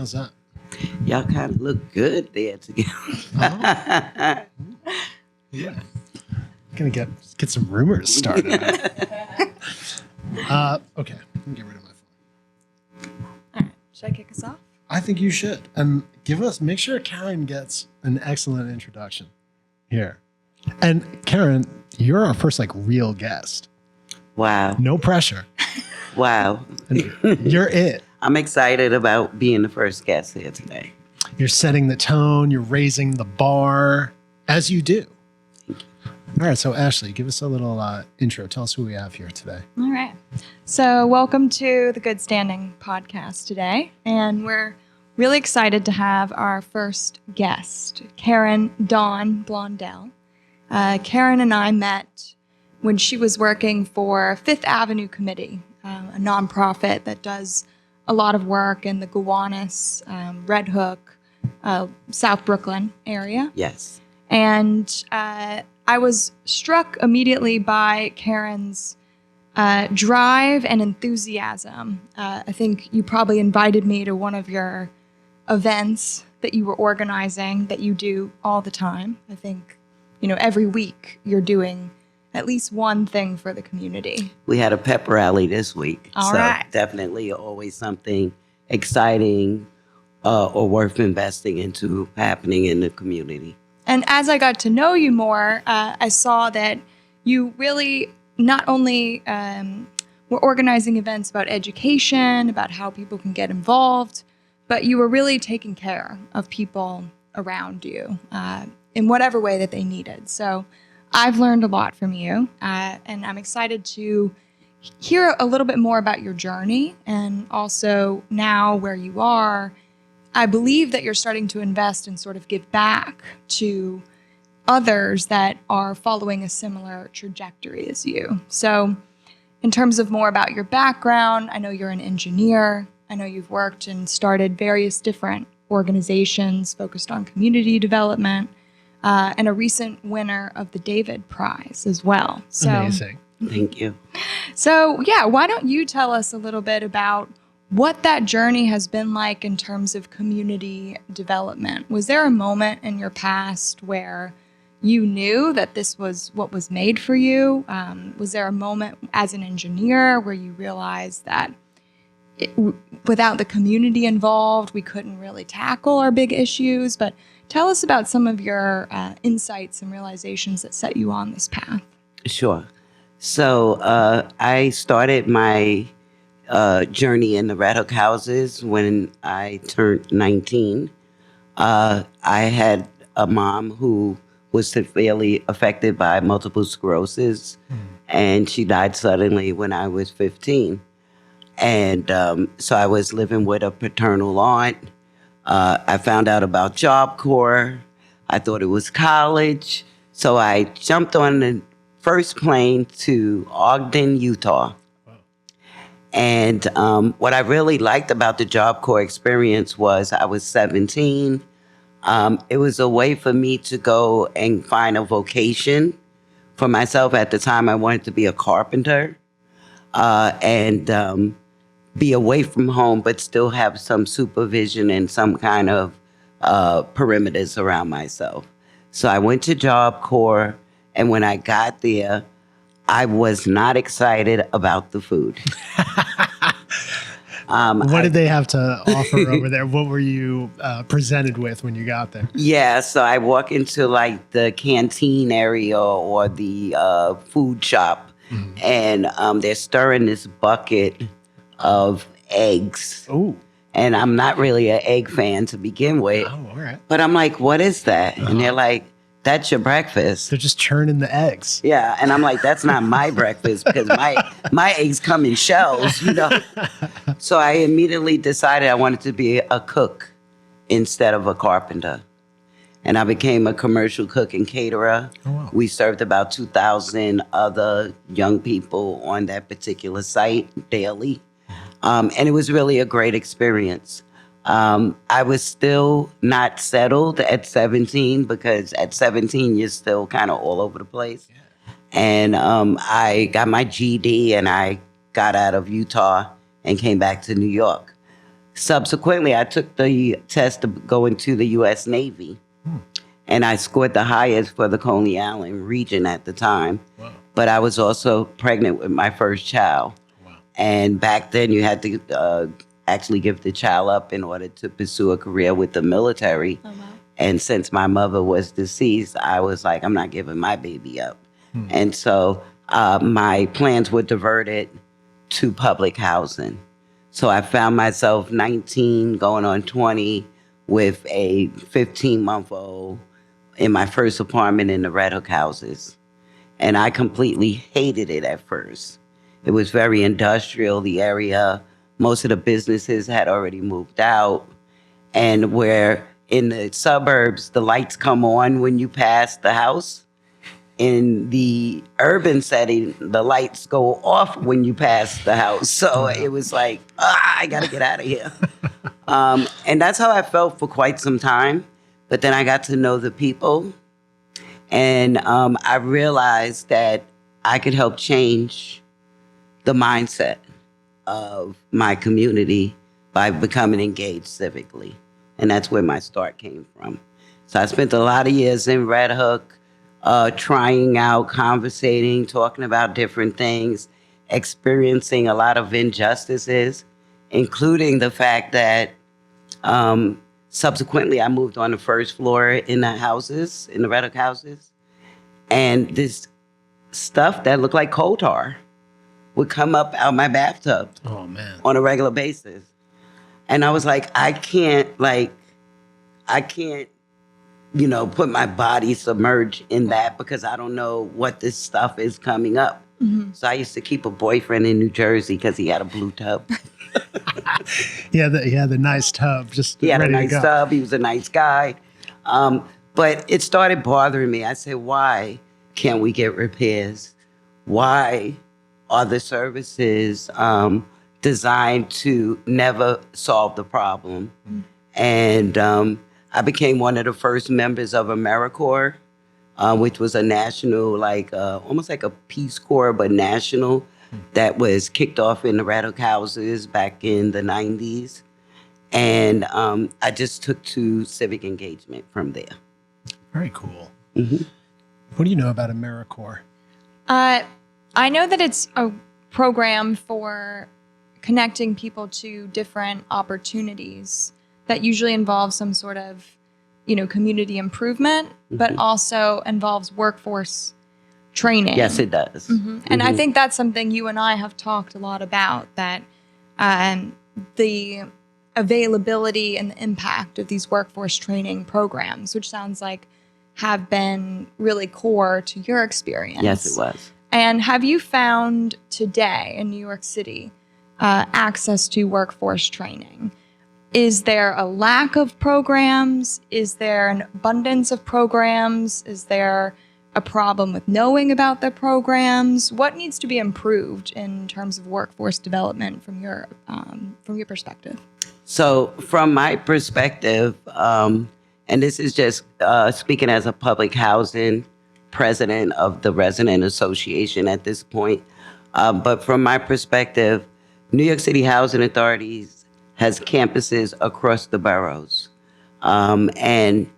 How's that? Y'all kind of look good there together. Oh. Yeah. Gonna get some rumors started. Okay. Let me get rid of my phone. All right. Should I kick us off? I think you should. And make sure Karen gets an excellent introduction here. And Karen, you're our first real guest. Wow. No pressure. Wow. And you're it. I'm excited about being the first guest here today. You're setting the tone. You're raising the bar, as you do. Thank you. All right. So Ashley, give us a little intro. Tell us who we have here today. All right. So welcome to the Good Standing podcast today. And we're really excited to have our first guest, Karen Dawn Blondel. Karen and I met when she was working for Fifth Avenue Committee, a nonprofit that does a lot of work in the Gowanus, Red Hook, South Brooklyn area. Yes. And I was struck immediately by Karen's drive and enthusiasm. I think you probably invited me to one of your events that you were organizing that you do all the time. I think, every week you're doing at least one thing for the community. We had a pep rally this week. All right. Definitely always something exciting or worth investing into happening in the community. And as I got to know you more, I saw that you really not only were organizing events about education, about how people can get involved, but you were really taking care of people around you in whatever way that they needed. So I've learned a lot from you, and I'm excited to hear a little bit more about your journey, and also now where you are. I believe that you're starting to invest and sort of give back to others that are following a similar trajectory as you. So in terms of more about your background, I know you're an engineer. I know you've worked and started various different organizations focused on community development, and a recent winner of the David Prize as well. So, amazing. Thank you. So, why don't you tell us a little bit about what that journey has been like in terms of community development? Was there a moment in your past where you knew that this was what was made for you? Was there a moment as an engineer where you realized that without the community involved, we couldn't really tackle our big issues? But tell us about some of your insights and realizations that set you on this path. Sure. So I started my journey in the Red Hook houses when I turned 19. I had a mom who was severely affected by multiple sclerosis, and she died suddenly when I was 15. And so I was living with a paternal aunt. I found out about Job Corps. I thought it was college. So I jumped on the first plane to Ogden, Utah. Wow. And what I really liked about the Job Corps experience was I was 17. It was a way for me to go and find a vocation for myself. At the time, I wanted to be a carpenter and be away from home, but still have some supervision and some kind of perimeters around myself. So I went to Job Corps, and when I got there, I was not excited about the food. What did they have to offer over there? What were you presented with when you got there? Yeah, so I walk into the canteen area or the food shop, and they're stirring this bucket of eggs. Ooh. And I'm not really an egg fan to begin with. Oh, all right. But I'm like, what is that? And they're like, that's your breakfast. They're just churning the eggs. Yeah, and I'm like, that's not my breakfast because my eggs come in shells, So I immediately decided I wanted to be a cook instead of a carpenter. And I became a commercial cook and caterer. Oh, wow. We served about 2,000 other young people on that particular site daily. And it was really a great experience. I was still not settled at 17 because at 17, you're still kind of all over the place. Yeah. And I got my GED and I got out of Utah and came back to New York. Subsequently, I took the test to go into the U.S. Navy, and I scored the highest for the Coney Island region at the time. Wow. But I was also pregnant with my first child. Wow. And back then, you had to actually give the child up in order to pursue a career with the military. Oh, wow. And since my mother was deceased, I was like, I'm not giving my baby up. And so my plans were diverted to public housing. So I found myself 19, going on 20, with a 15-month-old in my first apartment in the Red Hook houses. And I completely hated it at first. It was very industrial, the area. Most of the businesses had already moved out. And where in the suburbs, the lights come on when you pass the house. In the urban setting, the lights go off when you pass the house. So it was like, I got to get out of here. And that's how I felt for quite some time. But then I got to know the people. And I realized that I could help change the mindset of my community by becoming engaged civically. And that's where my start came from. So I spent a lot of years in Red Hook, trying out, conversating, talking about different things, experiencing a lot of injustices, including the fact that subsequently I moved on the first floor in the houses, in the Red Hook houses, and this stuff that looked like coal tar would come up out my bathtub Oh, man. on a regular basis. And I was like, I can't, put my body submerged in that because I don't know what this stuff is coming up. Mm-hmm. So I used to keep a boyfriend in New Jersey because he had a blue tub. Yeah, the nice tub, just He had a ready to nice go. tub. He was a nice guy. But it started bothering me. I said, why can't we get repairs? Why are the services designed to never solve the problem? Mm-hmm. And I became one of the first members of AmeriCorps, which was a national, almost like a Peace Corps, but national, that was kicked off in the Red Hook houses back in the 90s. And I just took to civic engagement from there. Very cool. Mm-hmm. What do you know about AmeriCorps? I know that it's a program for connecting people to different opportunities that usually involves some sort of, community improvement, but also involves workforce training. Yes, it does. Mm-hmm. And I think that's something you and I have talked a lot about, that the availability and the impact of these workforce training programs, which sounds like have been really core to your experience. Yes, it was. And have you found today in New York City access to workforce training? Is there a lack of programs? Is there an abundance of programs? Is there a problem with knowing about the programs? What needs to be improved in terms of workforce development from your perspective? So from my perspective, and this is just speaking as a public housing president of the Resident Association at this point, but from my perspective, New York City Housing Authorities has campuses across the boroughs. And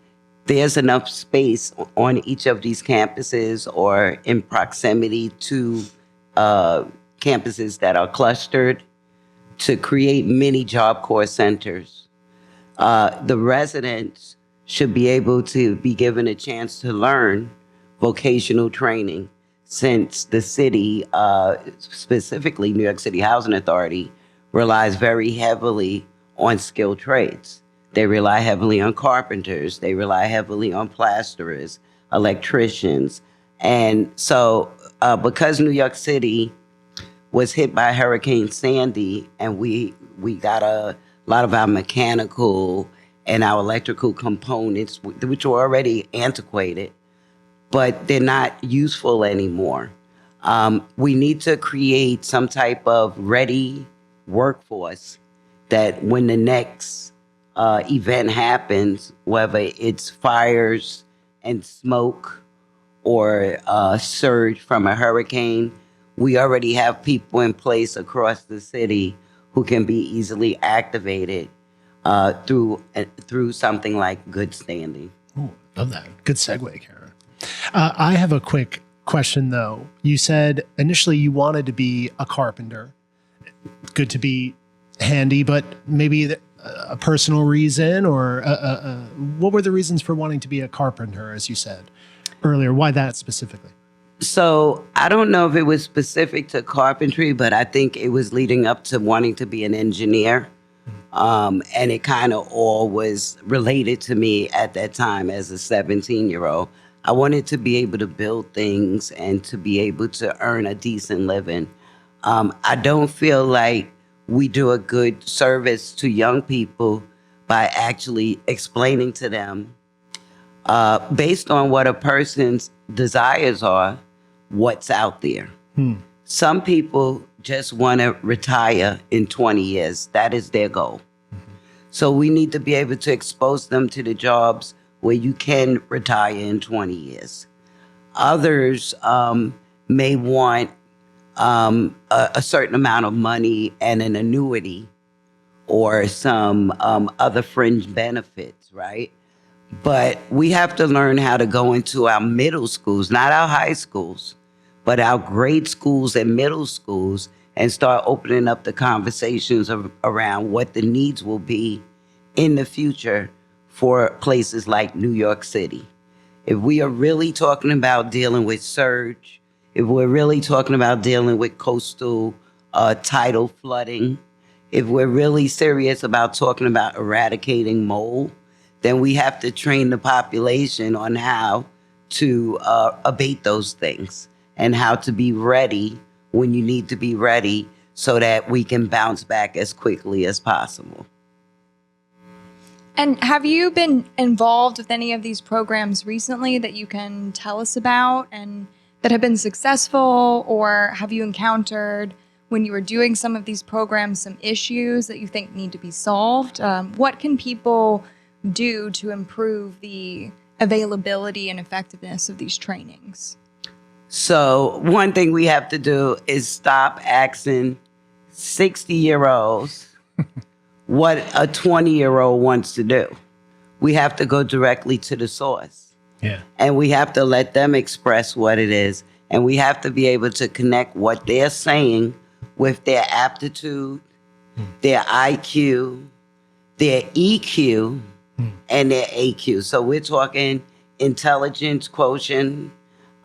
there's enough space on each of these campuses or in proximity to campuses that are clustered to create mini Job Corps centers. The residents should be able to be given a chance to learn vocational training, since the city, specifically New York City Housing Authority, relies very heavily on skilled trades. They rely heavily on carpenters. They rely heavily on plasterers, electricians. And so because New York City was hit by Hurricane Sandy, and we got a lot of our mechanical and our electrical components, which were already antiquated, but they're not useful anymore. We need to create some type of ready workforce that when the next event happens, whether it's fires and smoke or a surge from a hurricane, we already have people in place across the city who can be easily activated through something like good standing. Ooh, love that. Good segue, Karen. I have a quick question, though. You said initially you wanted to be a carpenter. Good to be handy, but maybe a personal reason, or what were the reasons for wanting to be a carpenter, as you said earlier? Why that specifically? So I don't know if it was specific to carpentry, but I think it was leading up to wanting to be an engineer. And it kind of all was related to me at that time as a 17-year-old. I wanted to be able to build things and to be able to earn a decent living. I don't feel like we do a good service to young people by actually explaining to them, based on what a person's desires are, what's out there. Some people just want to retire in 20 years. That is their goal. So we need to be able to expose them to the jobs where you can retire in 20 years. Others may want a certain amount of money and an annuity or some other fringe benefits, right? But we have to learn how to go into our middle schools, not our high schools, but our grade schools and middle schools, and start opening up the conversations around what the needs will be in the future for places like New York City. If we are really talking about dealing with surge, if we're really talking about dealing with coastal tidal flooding, if we're really serious about talking about eradicating mold, then we have to train the population on how to abate those things and how to be ready when you need to be ready so that we can bounce back as quickly as possible. And have you been involved with any of these programs recently that you can tell us about and that have been successful, or have you encountered when you were doing some of these programs some issues that you think need to be solved? What can people do to improve the availability and effectiveness of these trainings? So one thing we have to do is stop asking 60-year-olds what a 20-year-old wants to do. We have to go directly to the source. Yeah. And we have to let them express what it is. And we have to be able to connect what they're saying with their aptitude, their IQ, their EQ, and their AQ. So we're talking intelligence quotient,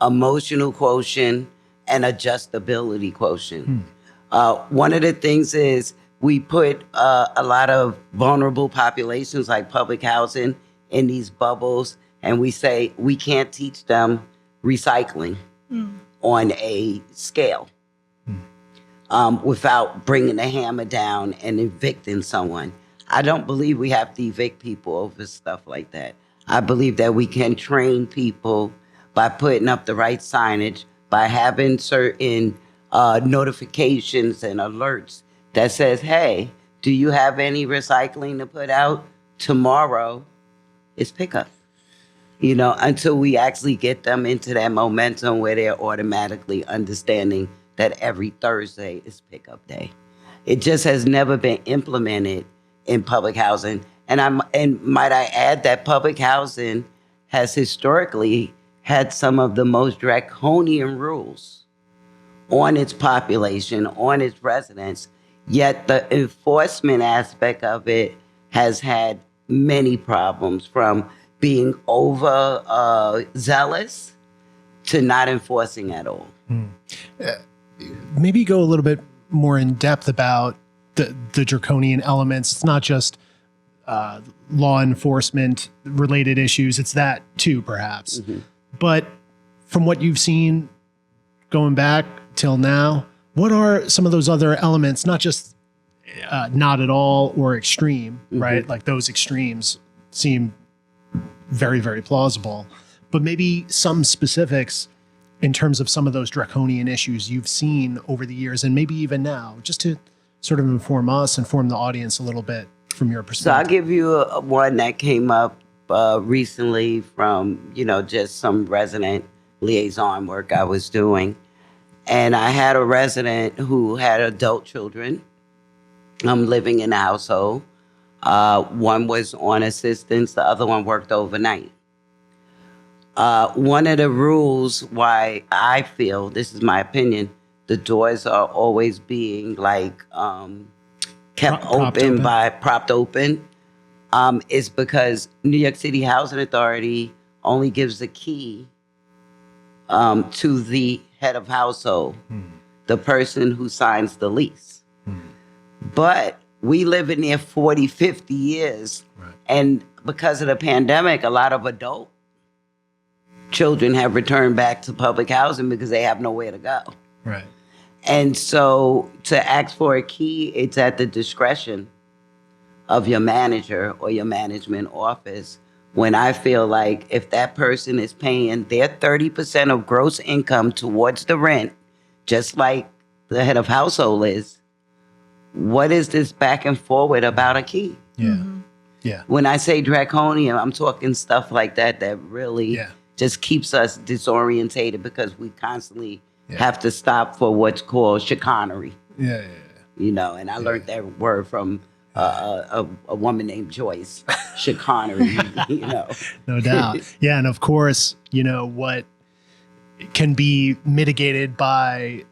emotional quotient, and adjustability quotient. One of the things is we put a lot of vulnerable populations like public housing in these bubbles, and we say we can't teach them recycling on a scale without bringing the hammer down and evicting someone. I don't believe we have to evict people over stuff like that. I believe that we can train people by putting up the right signage, by having certain notifications and alerts that says, hey, do you have any recycling to put out? Tomorrow is pickup. You know, until we actually get them into that momentum where they're automatically understanding that every Thursday is pickup day. It just has never been implemented in public housing. And might I add that public housing has historically had some of the most draconian rules on its population, on its residents, yet the enforcement aspect of it has had many problems, from being over zealous to not enforcing at all. Maybe go a little bit more in depth about the draconian elements. It's not just law enforcement related issues. It's that too, perhaps. But from what you've seen going back till now, what are some of those other elements, not just not at all or extreme, right? Like those extremes seem very, very plausible, but maybe some specifics in terms of some of those draconian issues you've seen over the years, and maybe even now, just to sort of inform the audience a little bit from your perspective. So I'll give you one that came up recently from, just some resident liaison work I was doing. And I had a resident who had adult children, living in a household. One was on assistance, the other one worked overnight. One of the rules why I feel, this is my opinion, the doors are always being like kept open by propped open, is because New York City Housing Authority only gives the key to the head of household, the person who signs the lease. But we live in there 40, 50 years. Right. And because of the pandemic, a lot of adult children have returned back to public housing because they have nowhere to go. Right. And so to ask for a key, it's at the discretion of your manager or your management office. When I feel like if that person is paying their 30% of gross income towards the rent, just like the head of household is, what is this back and forward about a key? Yeah. Mm-hmm. Yeah. When I say draconian, I'm talking stuff like that really just keeps us disorientated because we constantly have to stop for what's called chicanery. Yeah. You know, and I learned that word from a woman named Joyce, chicanery, you know. No doubt. Yeah. And of course, you know, what can be mitigated by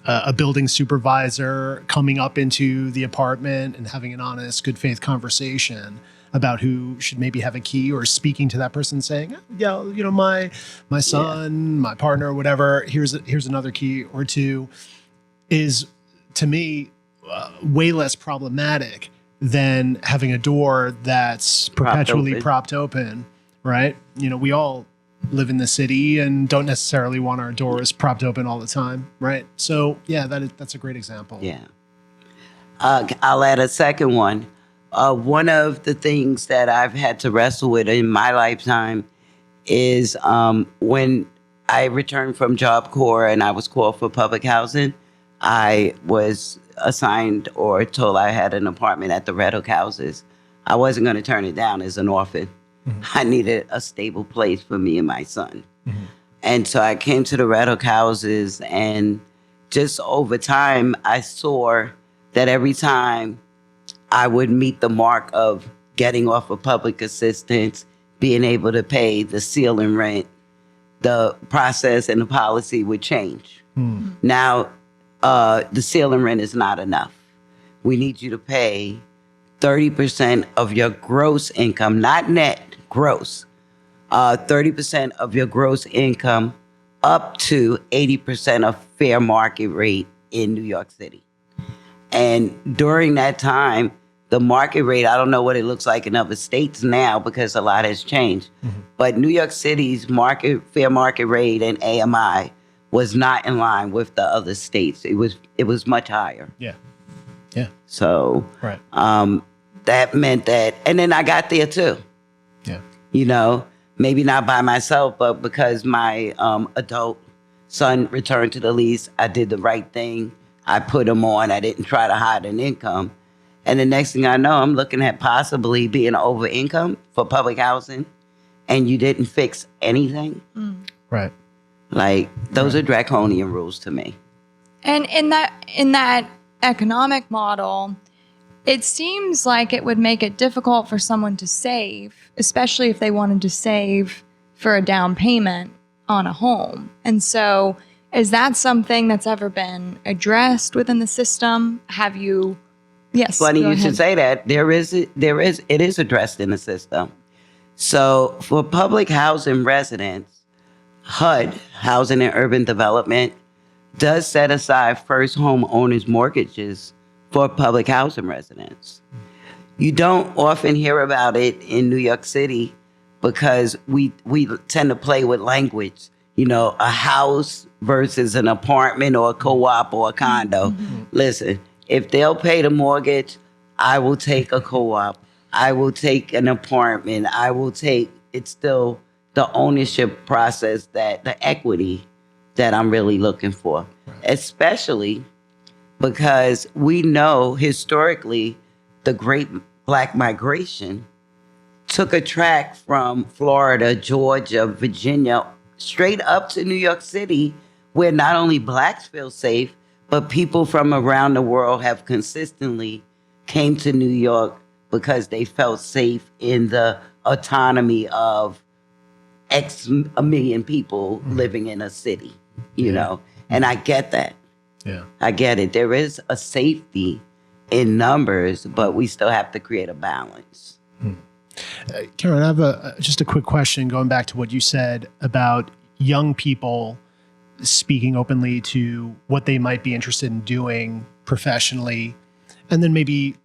a building supervisor coming up into the apartment and having an honest, good faith conversation about who should maybe have a key, or speaking to that person saying, yeah, you know, my son, my partner, whatever, here's another key or two, is to me way less problematic than having a door that's perpetually propped open, right? You know, we all live in the city and don't necessarily want our doors propped open all the time, right? So yeah, that's a great example. Yeah. I'll add a second one. One of the things that I've had to wrestle with in my lifetime is when I returned from Job Corps and I was called for public housing, I was assigned or told I had an apartment at the Red Hook houses. I wasn't going to turn it down as an orphan. Mm-hmm. I needed a stable place for me and my son. Mm-hmm. And so I came to the Red Hook houses, and just over time, I saw that every time I would meet the mark of getting off of public assistance, being able to pay the ceiling rent, the process and the policy would change. Mm-hmm. Now, the ceiling rent is not enough. We need you to pay 30% of your gross income, not net, gross. 30% of your gross income up to 80% of fair market rate in New York City. And during that time, the market rate, I don't know what it looks like in other states now because a lot has changed. Mm-hmm. But New York City's fair market rate and AMI was not in line with the other states. It was much higher. Yeah. So right. That meant that, and then I got there too. Yeah. You know, maybe not by myself, but because my adult son returned to the lease, I did the right thing. I put him on. I didn't try to hide an income. And the next thing I know, I'm looking at possibly being over income for public housing, and you didn't fix anything. Mm. Right. Like, those are draconian rules to me. And in that economic model, it seems like it would make it difficult for someone to save, especially if they wanted to save for a down payment on a home. And so is that something that's ever been addressed within the system? Have you? Yes. Funny you should say that. It is addressed in the system. So for public housing residents, HUD, Housing and Urban Development, does set aside first home owners' mortgages for public housing residents. You don't often hear about it in New York City because we tend to play with language. You know, a house versus an apartment or a co-op or a condo. Mm-hmm. Listen, if they'll pay the mortgage, I will take a co-op. I will take an apartment. It's still the ownership process, the equity that I'm really looking for, especially because we know historically the Great Black Migration took a track from Florida, Georgia, Virginia, straight up to New York City, where not only Blacks feel safe, but people from around the world have consistently came to New York because they felt safe in the autonomy of a million people living in a city, you know, and I get that. Yeah. I get it. There is a safety in numbers, but we still have to create a balance. Karen, I have just a quick question going back to what you said about young people speaking openly to what they might be interested in doing professionally, and then maybe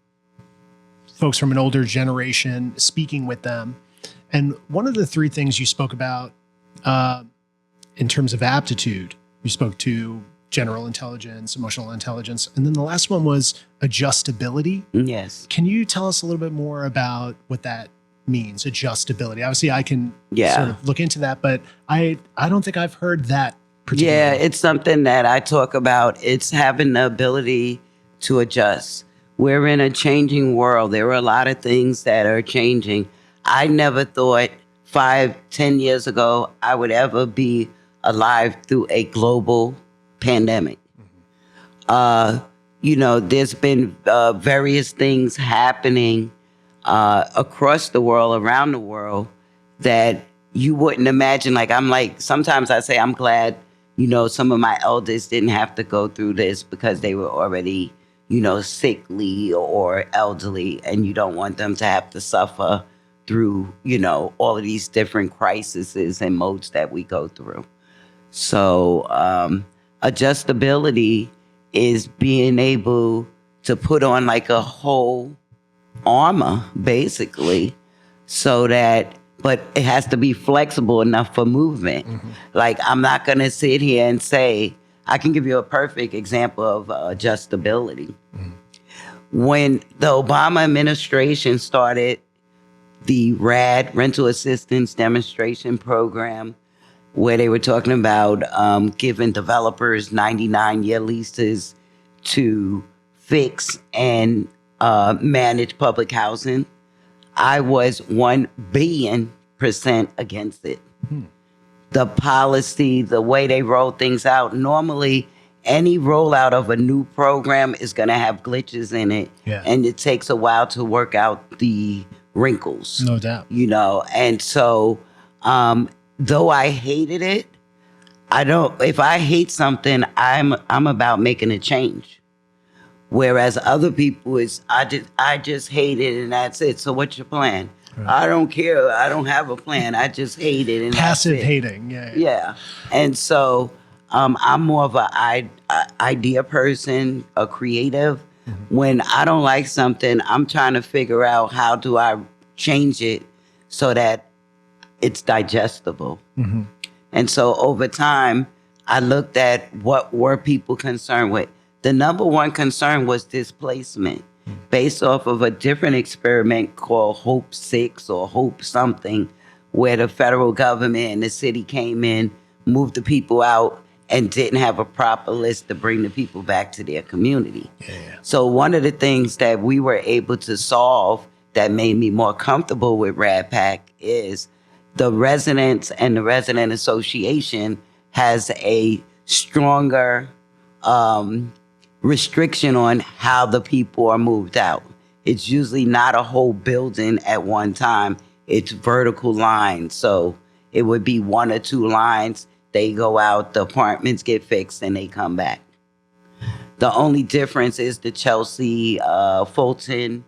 folks from an older generation speaking with them. And one of the three things you spoke about in terms of aptitude, you spoke to general intelligence, emotional intelligence, and then the last one was adjustability. Yes. Can you tell us a little bit more about what that means, adjustability? Obviously, I can sort of look into that, but I don't think I've heard that particularly. Yeah, it's something that I talk about. It's having the ability to adjust. We're in a changing world. There are a lot of things that are changing. I never thought 5-10 years ago I would ever be alive through a global pandemic. You know, there's been various things happening across the world, around the world, that you wouldn't imagine. Sometimes I say I'm glad, you know, some of my elders didn't have to go through this because they were already, you know, sickly or elderly, and you don't want them to have to suffer through, you know, all of these different crises and modes that we go through. So adjustability is being able to put on like a whole armor, basically, so that, but it has to be flexible enough for movement. Like, I'm not going to sit here and say, I can give you a perfect example of adjustability. When the Obama administration started the RAD, Rental Assistance Demonstration Program, where they were talking about giving developers 99-year leases to fix and manage public housing, I was 1 billion% against it. The policy, the way they roll things out, normally any rollout of a new program is going to have glitches in it. Yeah. And it takes a while to work out the wrinkles. No doubt. You know, and so though I hated it, if I hate something, I'm about making a change. Whereas other people I just hate it and that's it. So what's your plan? Right. I don't care. I don't have a plan. I just hate it. And passive that's it. hating. Yeah. And so I'm more of an idea person, a creative. When I don't like something, I'm trying to figure out how do I change it so that it's digestible. And so over time, I looked at what were people concerned with. The number one concern was displacement, based off of a different experiment called Hope 6 or Hope something, where the federal government and the city came in, moved the people out, and didn't have a proper list to bring the people back to their community. So one of the things that we were able to solve that made me more comfortable with RADPAC is the residents and the resident association has a stronger restriction on how the people are moved out. It's usually not a whole building at one time. It's vertical lines. So it would be 1 or 2 lines. They go out, the apartments get fixed, and they come back. The only difference is the Chelsea Fulton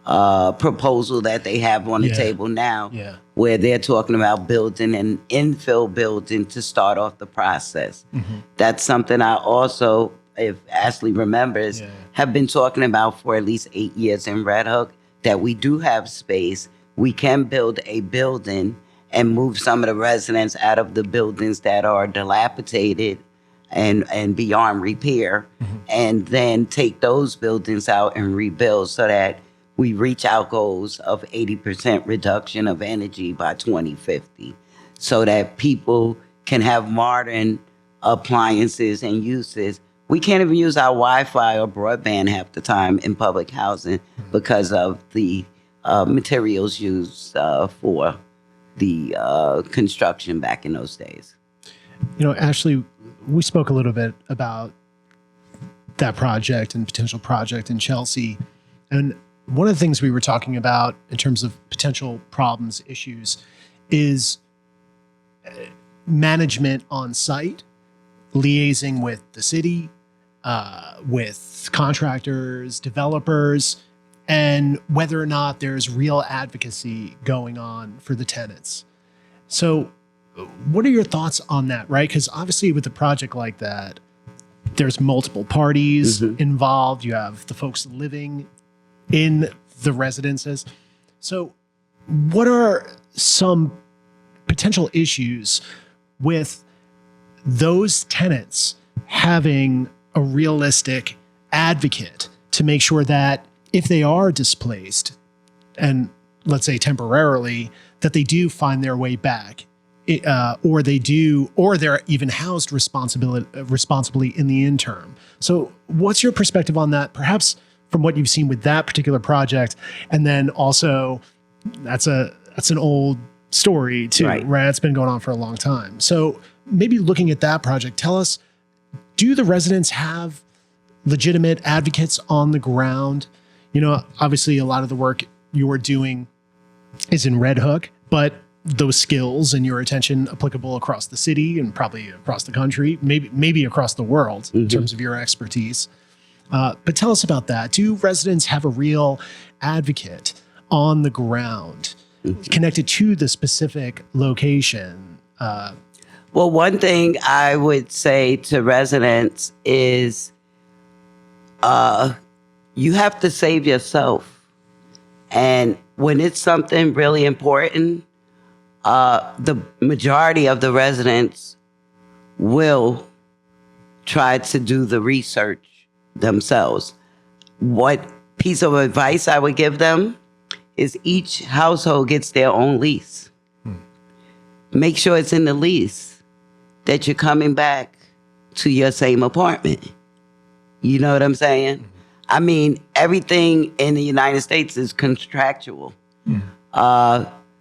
proposal that they have on the table now, where they're talking about building an infill building to start off the process. That's something I also, if Ashley remembers, have been talking about for at least 8 years in Red Hook, that we do have space. We can build a building and move some of the residents out of the buildings that are dilapidated and beyond repair, and then take those buildings out and rebuild so that we reach our goals of 80% reduction of energy by 2050, so that people can have modern appliances and uses. We can't even use our Wi-Fi or broadband half the time in public housing because of the materials used for the construction back in those days. You know, Ashley, we spoke a little bit about that project and potential project in Chelsea. And one of the things we were talking about in terms of potential problems, issues, is management on site, liaising with the city, with contractors, developers, and whether or not there's real advocacy going on for the tenants. So what are your thoughts on that, right? Because obviously with a project like that, there's multiple parties involved. You have the folks living in the residences. So what are some potential issues with those tenants having a realistic advocate to make sure that if they are displaced, and let's say temporarily, that they do find their way back, or they're even housed responsibly in the interim? So what's your perspective on that, perhaps from what you've seen with that particular project? And then also, that's an old story too, right? It's been going on for a long time. So maybe looking at that project, tell us, do the residents have legitimate advocates on the ground? Obviously a lot of the work you're doing is in Red Hook, but those skills and your attention applicable across the city and probably across the country, maybe across the world in terms of your expertise. But tell us about that. Do residents have a real advocate on the ground connected to the specific location? Well, one thing I would say to residents is you have to save yourself. And when it's something really important, the majority of the residents will try to do the research themselves. What piece of advice I would give them is each household gets their own lease. Make sure it's in the lease that you're coming back to your same apartment. You know what I'm saying? I mean, everything in the United States is contractual.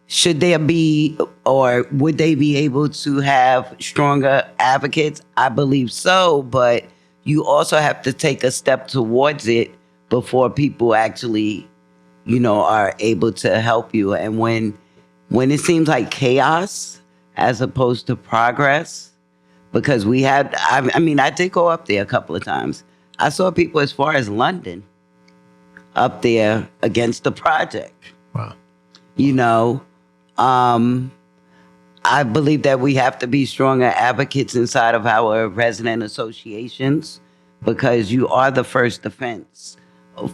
Should there be, or would they be able to have stronger advocates? I believe so, but you also have to take a step towards it before people actually, are able to help you. And when it seems like chaos as opposed to progress, because I did go up there a couple of times. I saw people as far as London up there against the project. Wow. I believe that we have to be stronger advocates inside of our resident associations, because you are the first defense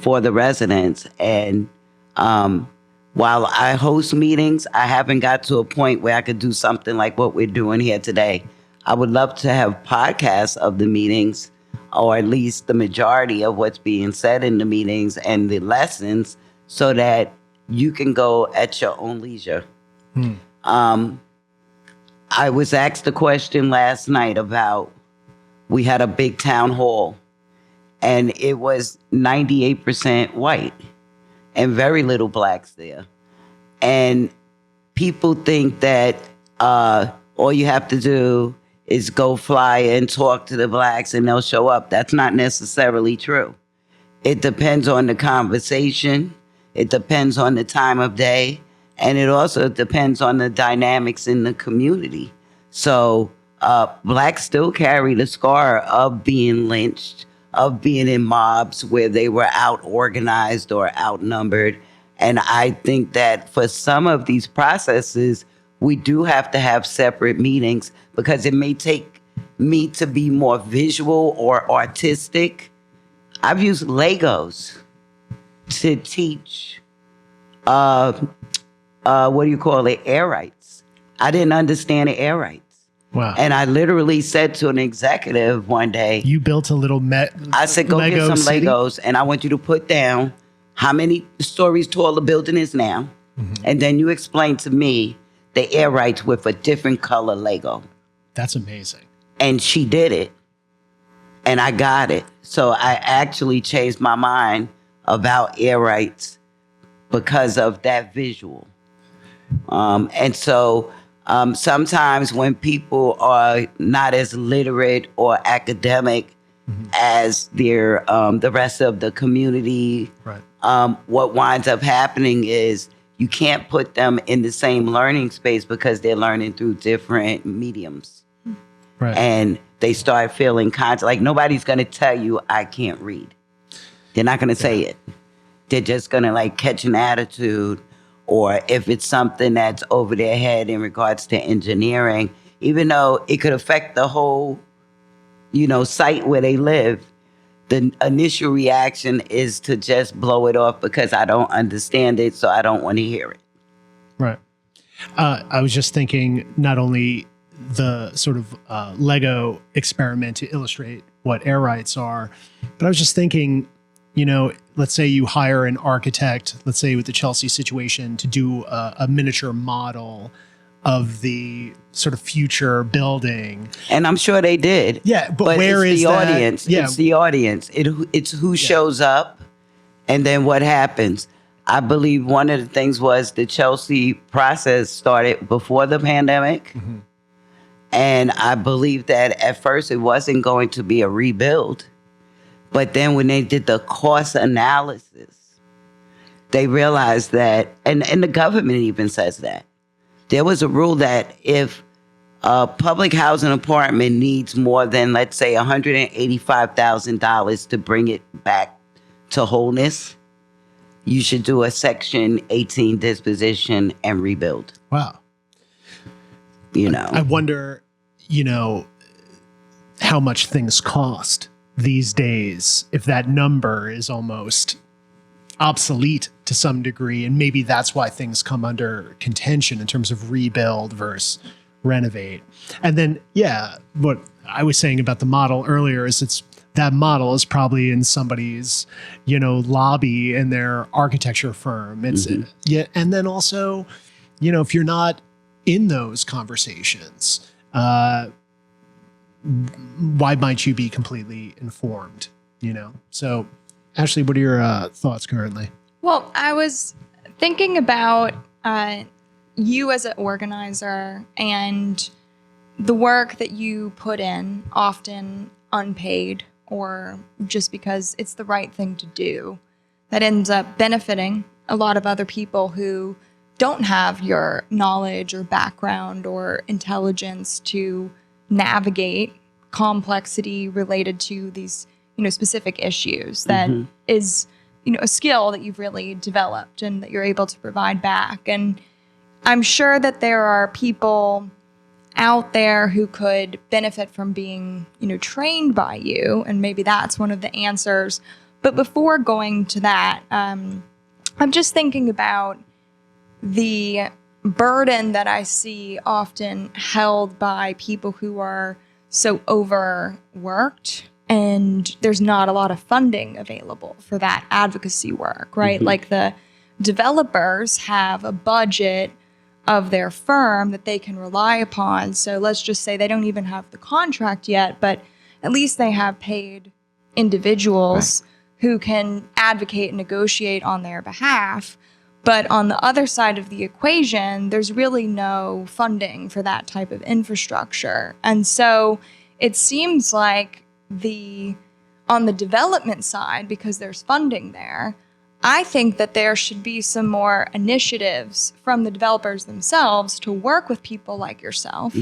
for the residents. And while I host meetings, I haven't got to a point where I could do something like what we're doing here today. I would love to have podcasts of the meetings, or at least the majority of what's being said in the meetings and the lessons, so that you can go at your own leisure. I was asked a question last night about, we had a big town hall and it was 98% white and very little blacks there. And people think that all you have to do is go fly and talk to the blacks and they'll show up. That's not necessarily true. It depends on the conversation. It depends on the time of day. And it also depends on the dynamics in the community. So blacks still carry the scar of being lynched, of being in mobs where they were out organized or outnumbered. And I think that for some of these processes, we do have to have separate meetings, because it may take me to be more visual or artistic. I've used Legos to teach, air rights. I didn't understand the air rights. Wow. And I literally said to an executive one day, you built a little I said, go Lego get some city? Legos, and I want you to put down how many stories tall the building is now. And then you explain to me the air rights with a different color Lego. That's amazing. And she did it. And I got it. So I actually changed my mind about air rights because of that visual. And so sometimes when people are not as literate or academic, as their the rest of the community. Right. What winds up happening is you can't put them in the same learning space because they're learning through different mediums. Right. And they start feeling like nobody's going to tell you I can't read. They're not going to say it. They're just going to like catch an attitude, or if it's something that's over their head in regards to engineering, even though it could affect the whole, site where they live, the initial reaction is to just blow it off because I don't understand it, so I don't want to hear it. Right. I was just thinking not only the sort of Lego experiment to illustrate what air rights are, but I was just thinking, let's say you hire an architect, let's say with the Chelsea situation, to do a miniature model of the sort of future building. And I'm sure they did. Yeah, but where it's is the that? audience? Yeah. It's the audience. It's who shows up, and then what happens. I believe one of the things was the Chelsea process started before the pandemic. Mm-hmm. And I believe that at first it wasn't going to be a rebuild. But then when they did the cost analysis, they realized that, and the government even says that, there was a rule that if a public housing apartment needs more than, let's say, $185,000 to bring it back to wholeness, you should do a Section 18 disposition and rebuild. Wow. I wonder, how much things cost these days, if that number is almost obsolete to some degree. And maybe that's why things come under contention in terms of rebuild versus renovate. And then, what I was saying about the model earlier is that model is probably in somebody's, lobby in their architecture firm. It's and then also, if you're not in those conversations, why might you be completely informed? So, Ashley, what are your thoughts currently? Well, I was thinking about you as an organizer and the work that you put in, often unpaid or just because it's the right thing to do, that ends up benefiting a lot of other people who don't have your knowledge or background or intelligence to navigate complexity related to these, specific issues. That is, a skill that you've really developed and that you're able to provide back. And I'm sure that there are people out there who could benefit from being, trained by you. And maybe that's one of the answers. But before going to that, I'm just thinking about the burden that I see often held by people who are so overworked, and there's not a lot of funding available for that advocacy work, right? Like the developers have a budget of their firm that they can rely upon. So let's just say they don't even have the contract yet, but at least they have paid individuals who can advocate and negotiate on their behalf. But on the other side of the equation, there's really no funding for that type of infrastructure. And so it seems like on the development side, because there's funding there, I think that there should be some more initiatives from the developers themselves to work with people like yourself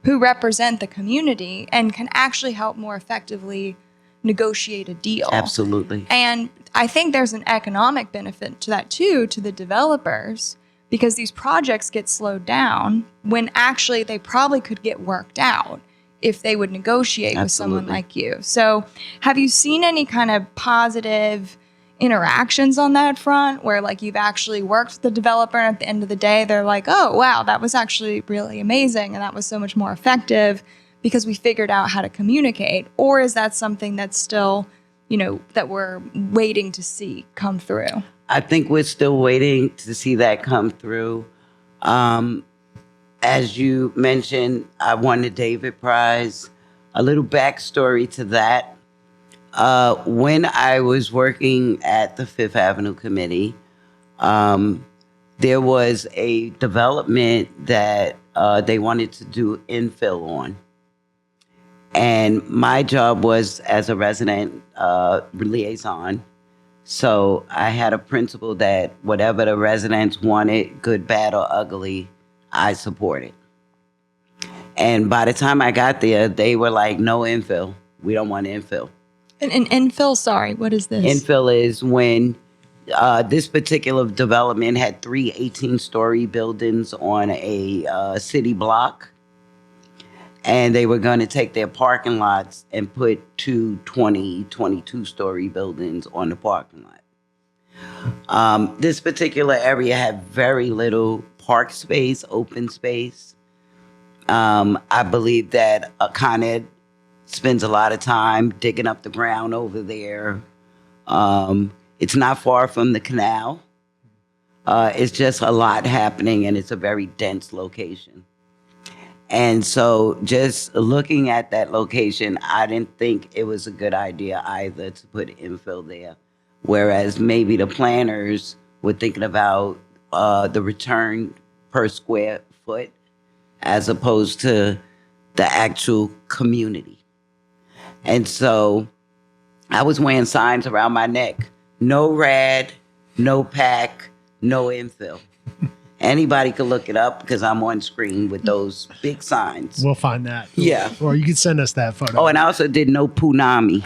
who represent the community and can actually help more effectively negotiate a deal. Absolutely. And I think there's an economic benefit to that too, to the developers, because these projects get slowed down when actually they probably could get worked out if they would negotiate with someone like you. So have you seen any kind of positive interactions on that front where like you've actually worked with the developer and at the end of the day they're like, oh wow, that was actually really amazing and that was so much more effective because we figured out how to communicate? Or is that something that's still, that we're waiting to see come through? I think we're still waiting to see that come through. As you mentioned, I won the David Prize. A little backstory to that. When I was working at the Fifth Avenue Committee, there was a development that they wanted to do infill on. And my job was as a resident liaison. So I had a principle that whatever the residents wanted, good, bad, or ugly, I supported. And by the time I got there, they were like, no infill. We don't want infill. And infill, sorry, what is this? Infill is when this particular development had 3 18-story buildings on a city block. And they were going to take their parking lots and put 2 22-story buildings on the parking lot. This particular area had very little park space, open space. I believe that Con Ed spends a lot of time digging up the ground over there. It's not far from the canal. It's just a lot happening, and it's a very dense location. And so just looking at that location, I didn't think it was a good idea either to put infill there. Whereas maybe the planners were thinking about the return per square foot as opposed to the actual community. And so I was wearing signs around my neck. No rad, no pack, no infill. Anybody could look it up because I'm on screen with those big signs. We'll find that. Yeah. Or you could send us that photo. Oh, and I also did no punami.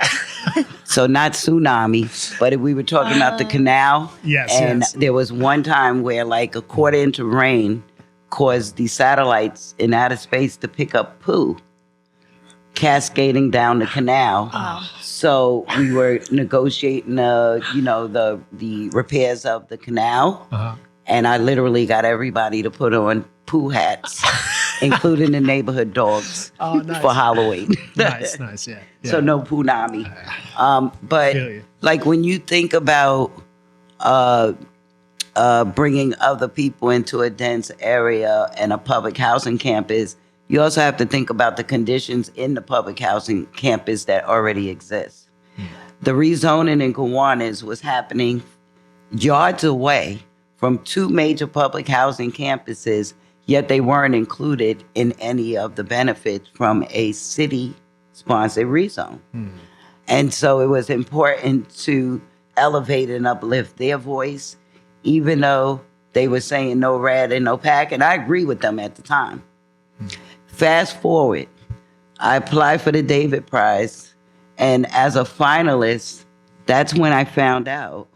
So not tsunami, but if we were talking about the canal. Yes, and yes. There was one time where like a quarter inch of rain caused the satellites in outer space to pick up poo cascading down the canal. Wow. So we were negotiating, the repairs of the canal. Uh-huh. And I literally got everybody to put on poo hats, including the neighborhood dogs Nice. for Halloween. Nice, yeah. So no punami. Feel But you. like when you think about bringing other people into a dense area and a public housing campus, you also have to think about the conditions in the public housing campus that already exist. The rezoning in Gowanus was happening yards away from 2 major public housing campuses, yet they weren't included in any of the benefits from a city-sponsored rezone. And so it was important to elevate and uplift their voice, even though they were saying no rad and no pack, and I agree with them at the time. Fast forward, I applied for the David Prize, and as a finalist, that's when I found out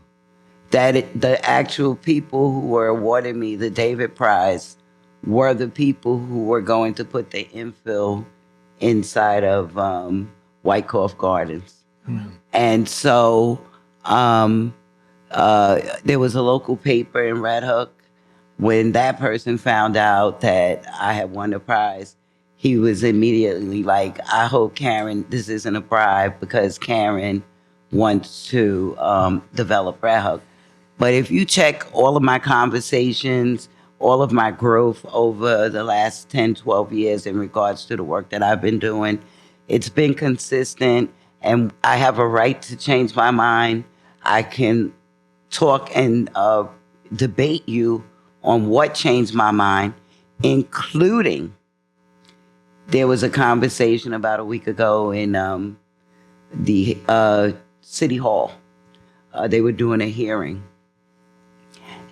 that the actual people who were awarding me the David Prize were the people who were going to put the infill inside of Wyckoff Gardens. And so there was a local paper in Red Hook. When that person found out that I had won the prize, he was immediately like, I hope Karen, this isn't a bribe because Karen wants to develop Red Hook. But if you check all of my conversations, all of my growth over the last 10, 12 years in regards to the work that I've been doing, it's been consistent, and I have a right to change my mind. I can talk and debate you on what changed my mind, including there was a conversation about a week ago in the City Hall. They were doing a hearing.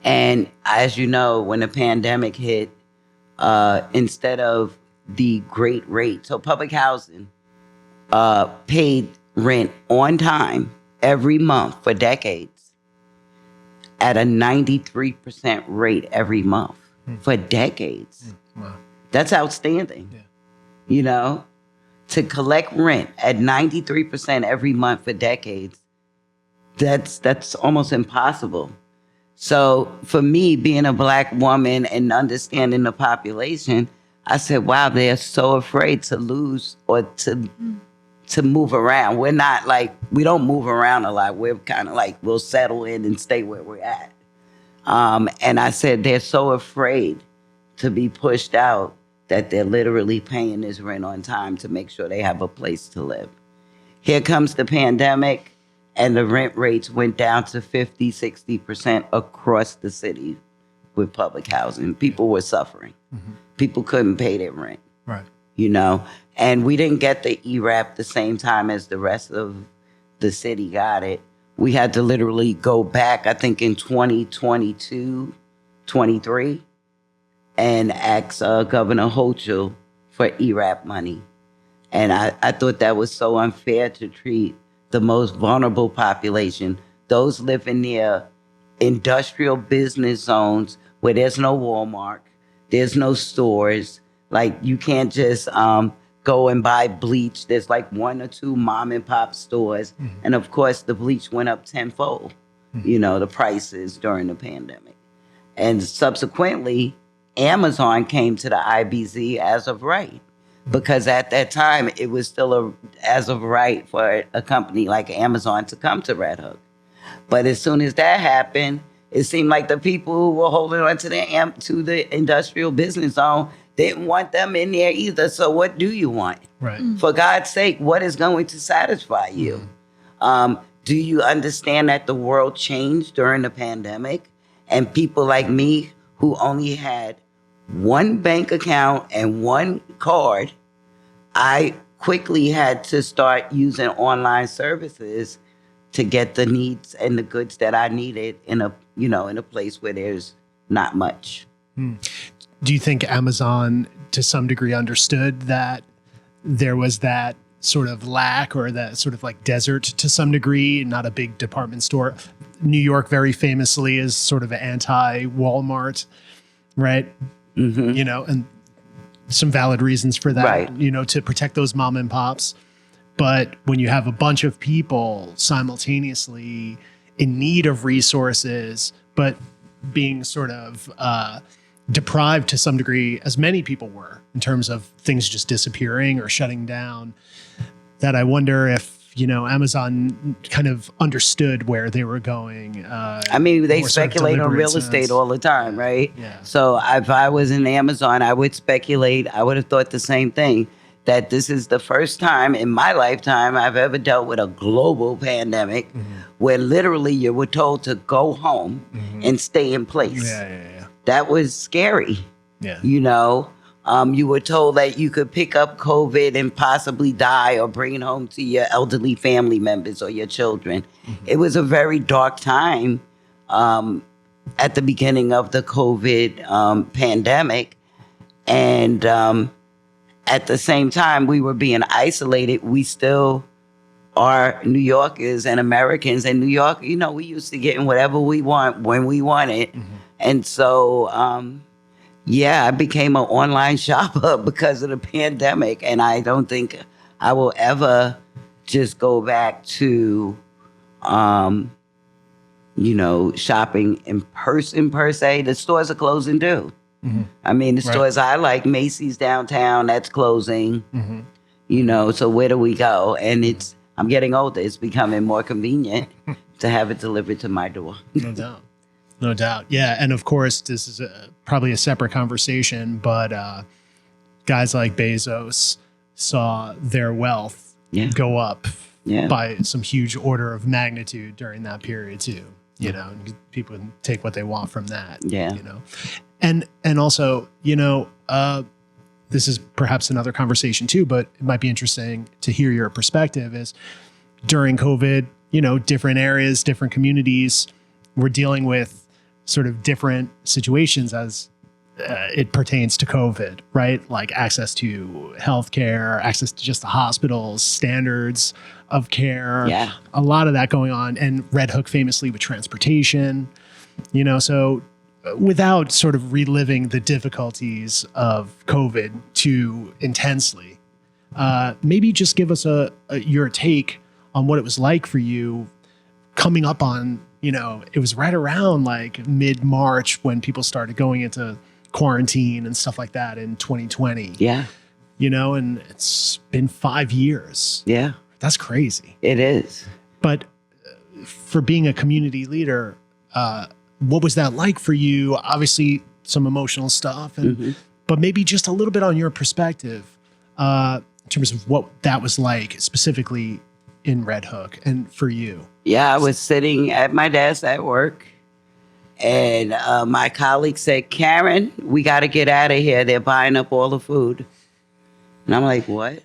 And as you know, when the pandemic hit, instead of the great rate, so public housing paid rent on time every month for decades at a 93% rate every month for decades. Wow. That's outstanding. Yeah. You know, to collect rent at 93% every month for decades, that's almost impossible. So for me, being a Black woman and understanding the population, I said, wow, they're so afraid to lose or to move around. We're not like, we don't move around a lot. We're kind of like, we'll settle in and stay where we're at. And I said, they're so afraid to be pushed out that they're literally paying this rent on time to make sure they have a place to live. Here comes the pandemic, and the rent rates went down to 50, 60% across the city with public housing. People were suffering. People couldn't pay their rent. Right. you know. And we didn't get the ERAP the same time as the rest of the city got it. We had to literally go back, I think in 2022, 23, and ask Governor Hochul for ERAP money. And I thought that was so unfair to treat the most vulnerable population, those living near industrial business zones where there's no Walmart, there's no stores. Like, you can't just go and buy bleach. There's like 1 or 2 mom and pop stores. Mm-hmm. And of course, the bleach went up tenfold, you know, the prices during the pandemic. And subsequently, Amazon came to the IBZ as of right, because at that time, it was still as of right for a company like Amazon to come to Red Hook. But as soon as that happened, it seemed like the people who were holding on to the industrial business zone didn't want them in there either. So what do you want? Right. For God's sake, what is going to satisfy you? Do you understand that the world changed during the pandemic? And people like me who only had one bank account and one card, I quickly had to start using online services to get the needs and the goods that I needed in a place where there's not much. Do you think Amazon to some degree understood that there was that sort of lack, or that sort of like desert to some degree, not a big department store? New York very famously is sort of anti-Walmart, right? Mm-hmm. You know, and some valid reasons for that, right, you know, to protect those mom and pops. But when you have a bunch of people simultaneously in need of resources, but being sort of deprived to some degree, as many people were, in terms of things just disappearing or shutting down, that I wonder if, you know, Amazon kind of understood where they were going. I mean, they speculate on real estate all the time, right? Yeah. So if I was in Amazon, I would speculate. I would have thought the same thing, that this is the first time in my lifetime I've ever dealt with a global pandemic, where literally you were told to go home and stay in place. Yeah. That was scary. Yeah. You know, you were told that you could pick up COVID and possibly die or bring it home to your elderly family members or your children. It was a very dark time at the beginning of the COVID pandemic. And at the same time, we were being isolated. We still are New Yorkers and Americans. And New York, you know, we used to getting whatever we want when we want it. And so, I became an online shopper because of the pandemic. And I don't think I will ever just go back to, shopping in person per se. The stores are closing too. I mean, the stores I like, Macy's downtown, that's closing. You know, so where do we go? And I'm getting older. It's becoming more convenient to have it delivered to my door. No doubt. Yeah. And of course, this is probably a separate conversation, but guys like Bezos saw their wealth go up by some huge order of magnitude during that period too. You know, and people can take what they want from that. Yeah. You know, and also, you know, this is perhaps another conversation too, but it might be interesting to hear your perspective. Is during COVID, you know, different areas, different communities were dealing with sort of different situations as it pertains to COVID, right? Like access to healthcare, access to just the hospitals, standards of care, a lot of that going on. And Red Hook famously with transportation, you know, so without sort of reliving the difficulties of COVID too intensely, maybe just give us your take on what it was like for you coming up on, you know, it was right around like mid-March when people started going into quarantine and stuff like that in 2020. Yeah. You know, and it's been 5 years. Yeah. That's crazy. It is. But for being a community leader, what was that like for you? Obviously some emotional stuff, and but maybe just a little bit on your perspective in terms of what that was like specifically in Red Hook and for you. Yeah, I was sitting at my desk at work, and my colleague said, "Karen, we got to get out of here. They're buying up all the food." And I'm like, what?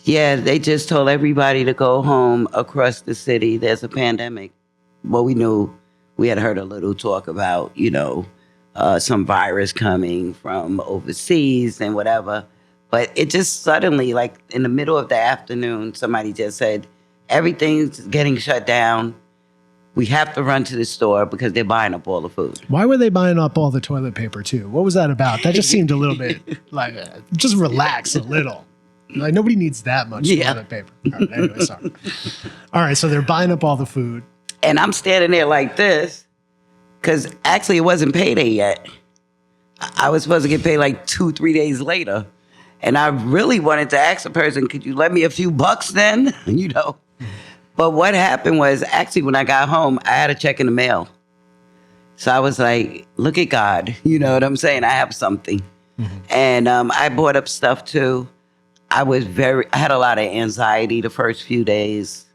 Yeah, they just told everybody to go home across the city. There's a pandemic. Well, we knew, we had heard a little talk about, some virus coming from overseas and whatever. But it just suddenly, like in the middle of the afternoon, somebody just said, everything's getting shut down. We have to run to the store because they're buying up all the food. Why were they buying up all the toilet paper too? What was that about? That just seemed a little bit like, just relax a little. Like nobody needs that much toilet paper. All right, anyway, sorry. All right, so they're buying up all the food. And I'm standing there like this because actually it wasn't payday yet. I was supposed to get paid like 2-3 days later. And I really wanted to ask the person, could you lend me a few bucks then? But what happened was, actually, when I got home, I had a check in the mail. So I was like, look at God. You know what I'm saying? I have something. Mm-hmm. And I bought up stuff, too. I had a lot of anxiety the first few days.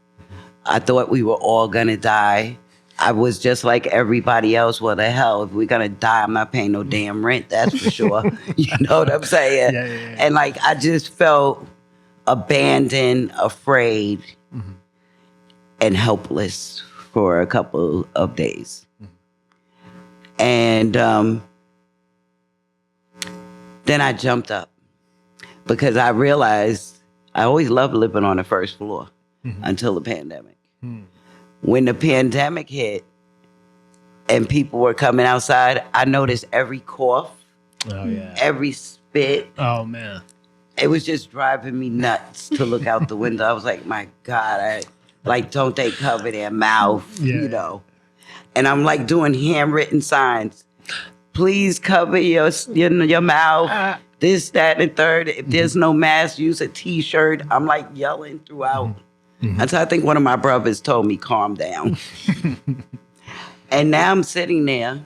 I thought we were all going to die. I was just like everybody else. Well, the hell, if we're going to die, I'm not paying no damn rent. That's for sure. You know what I'm saying? Yeah. And like, I just felt abandoned, afraid, mm-hmm. and helpless for a couple of days. Mm-hmm. And then I jumped up because I realized I always loved living on the first floor, mm-hmm. until the pandemic. Mm. When the pandemic hit and people were coming outside, I noticed every cough, every spit. Oh, man. It was just driving me nuts to look out the window. I was like, my God, don't they cover their mouth, And I'm like doing handwritten signs. Please cover your mouth, this, that, and third. If there's no mask, use a T-shirt. I'm like yelling throughout. Mm-hmm. Until I think one of my brothers told me, calm down. And now I'm sitting there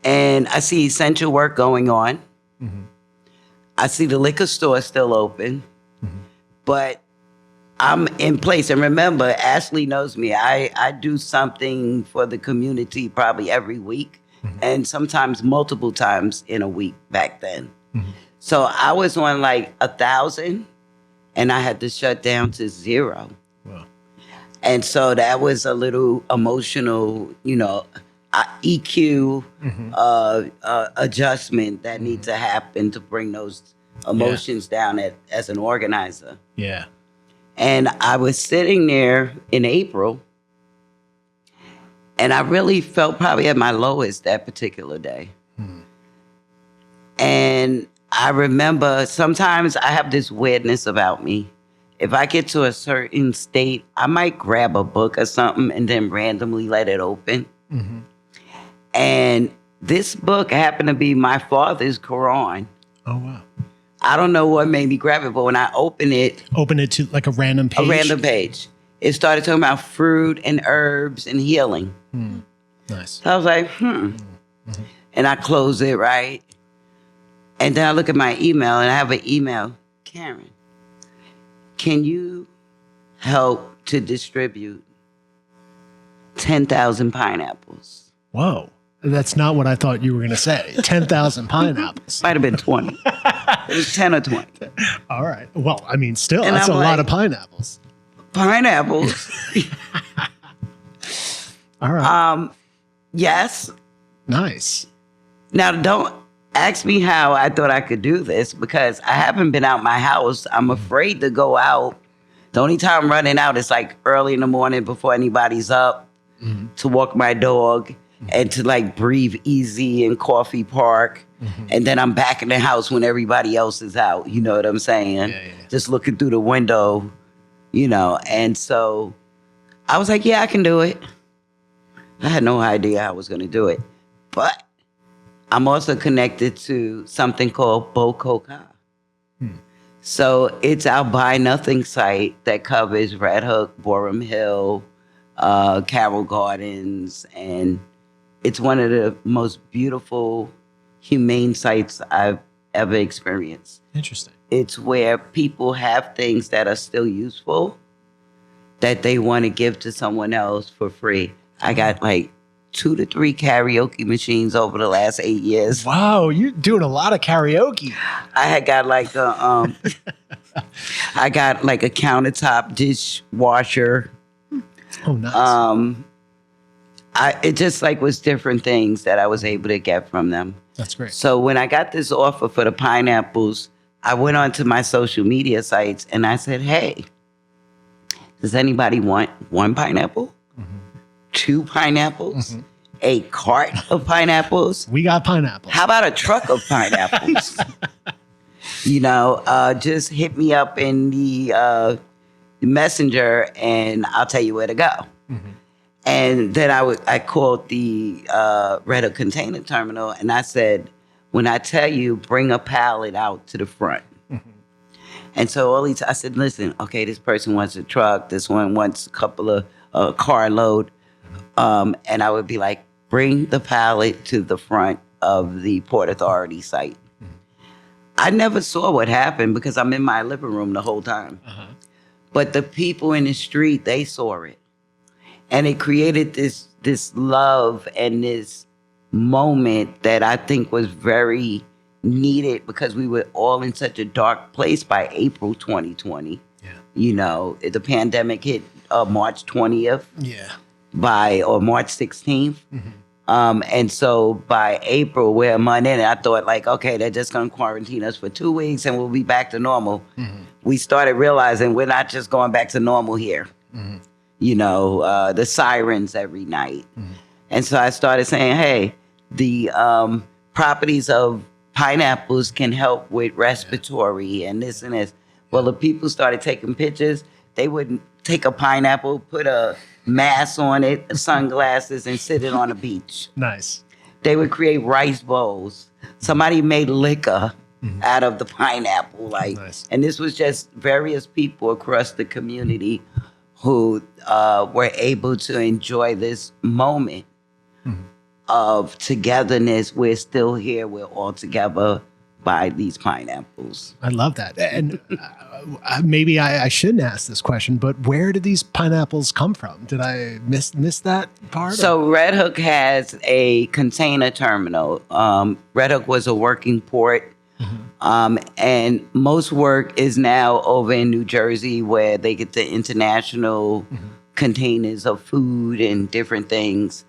and I see essential work going on. Mm-hmm. I see the liquor store still open, mm-hmm. but I'm in place. And remember, Ashley knows me. I do something for the community probably every week, mm-hmm. and sometimes multiple times in a week back then. Mm-hmm. So I was on like 1,000. And I had to shut down to 0. Wow. And so that was a little emotional, EQ, mm-hmm. Adjustment that mm-hmm. needs to happen to bring those emotions down as an organizer. Yeah. And I was sitting there in April, and I really felt probably at my lowest that particular day. Hmm. And I remember sometimes I have this weirdness about me. If I get to a certain state, I might grab a book or something and then randomly let it open. Mm-hmm. And this book happened to be my father's Quran. Oh, wow. I don't know what made me grab it, but when I opened it to like a random page? A random page. It started talking about fruit and herbs and healing. Mm. Nice. So I was like, Mm-hmm. And I closed it, right? And then I look at my email, and I have an email. Karen, can you help to distribute 10,000 pineapples? Whoa. That's not what I thought you were going to say. 10,000 pineapples. Might have been 20. It was 10 or 20. All right. Well, I mean, still, and that's a lot of pineapples. Pineapples. All right. Yes. Nice. Now, don't ask me how I thought I could do this because I haven't been out my house. I'm afraid to go out. The only time I'm running out is like early in the morning before anybody's up, mm-hmm. to walk my dog, mm-hmm. and to like breathe easy in Coffee Park. Mm-hmm. And then I'm back in the house when everybody else is out. You know what I'm saying? Yeah. Just looking through the window, And so I was like, yeah, I can do it. I had no idea I was going to do it. But I'm also connected to something called Bococa. So it's our Buy Nothing site that covers Red Hook, Borum Hill, Carroll Gardens, and it's one of the most beautiful, humane sites I've ever experienced. Interesting. It's where people have things that are still useful that they want to give to someone else for free. I got like 2 to 3 karaoke machines over the last 8 years. Wow, you're doing a lot of karaoke. I had got like a I got like a countertop dishwasher. Oh, nice. It just like was different things that I was able to get from them. That's great. So when I got this offer for the pineapples, I went onto my social media sites and I said, hey, does anybody want 1 pineapple, 2 pineapples, a cart of pineapples? We got pineapple. How about a truck of pineapples? Just hit me up in the messenger and I'll tell you where to go. And then I called the Red Hook Container Terminal and I said, when I tell you, bring a pallet out to the front. And so I said, listen, okay, this person wants a truck. This one wants a couple of carload. And I would be like, bring the pallet to the front of the Port Authority site. I never saw what happened because I'm in my living room the whole time. But the people in the street, they saw it. And it created this love and this moment that I think was very needed because we were all in such a dark place by April 2020. Yeah. The pandemic hit March 20th. Yeah. Or March 16th. And so by April, we're a month in, I thought like, okay, they're just going to quarantine us for 2 weeks and we'll be back to normal. We started realizing we're not just going back to normal here. The sirens every night. And so I started saying, hey, the properties of pineapples can help with respiratory and this and this. Well, the people started taking pictures. They would take a pineapple, put a mask on it, sunglasses, and sit it on a beach. Nice. They would create rice bowls. Somebody made liquor out of the pineapple. Nice. And this was just various people across the community who were able to enjoy this moment of togetherness. We're still here. We're all together by these pineapples. I love that. And maybe I shouldn't ask this question, but where did these pineapples come from? Did I miss that part? So Red Hook has a container terminal. Red Hook was a working port. And most work is now over in New Jersey where they get the international containers of food and different things.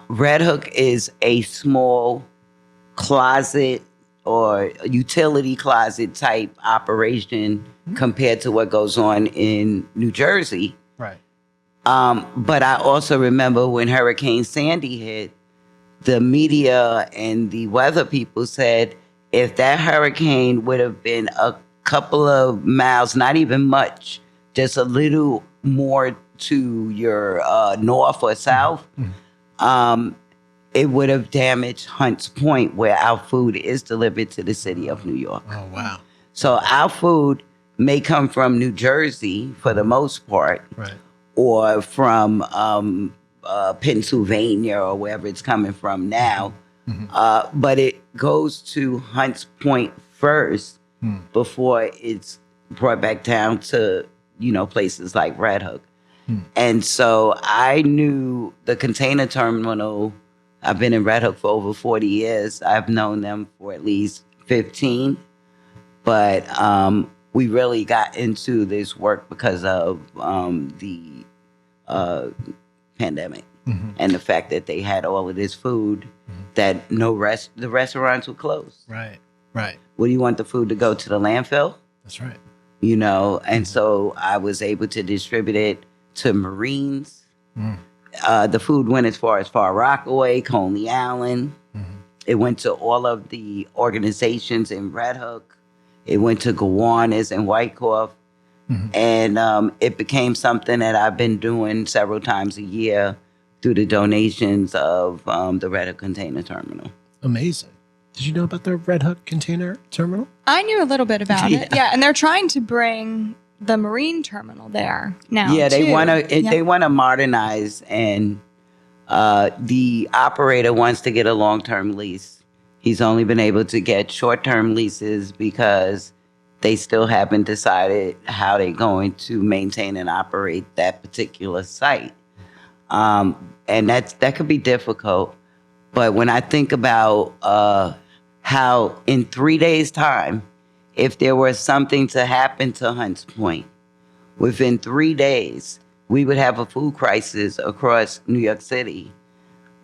Red Hook is a small closet or utility closet type operation compared to what goes on in New Jersey. Right. But I also remember when Hurricane Sandy hit, the media and the weather people said, if that hurricane would have been a couple of miles, not even much, just a little more to your north or south, it would have damaged Hunts Point, where our food is delivered to the city of New York. Oh, wow. So our food may come from New Jersey for the most part, Right. or from Pennsylvania or wherever it's coming from now. But it goes to Hunts Point first before it's brought back down to, places like Red Hook. And so I knew the container terminal. I've been in Red Hook for over 40 years. I've known them for at least 15. But we really got into this work because of the pandemic and the fact that they had all of this food that the restaurants were closed. Right. Right. What do you want the food to go to the landfill? That's right. And so I was able to distribute it to Marines. The food went as far as Far Rockaway, Coney Island. It went to all of the organizations in Red Hook. It went to Gowanus and Whitecourt. And it became something that I've been doing several times a year through the donations of the Red Hook Container Terminal. Amazing. Did you know about the Red Hook Container Terminal? I knew a little bit about it. Yeah, and they're trying to bring the marine terminal there now. Yeah, they too. want to. They want to modernize, and the operator wants to get a long-term lease. He's only been able to get short-term leases because they still haven't decided how they're going to maintain and operate that particular site. And and that could be difficult. But when I think about how in 3 days' time, if there was something to happen to Hunts Point, within 3 days, we would have a food crisis across New York City.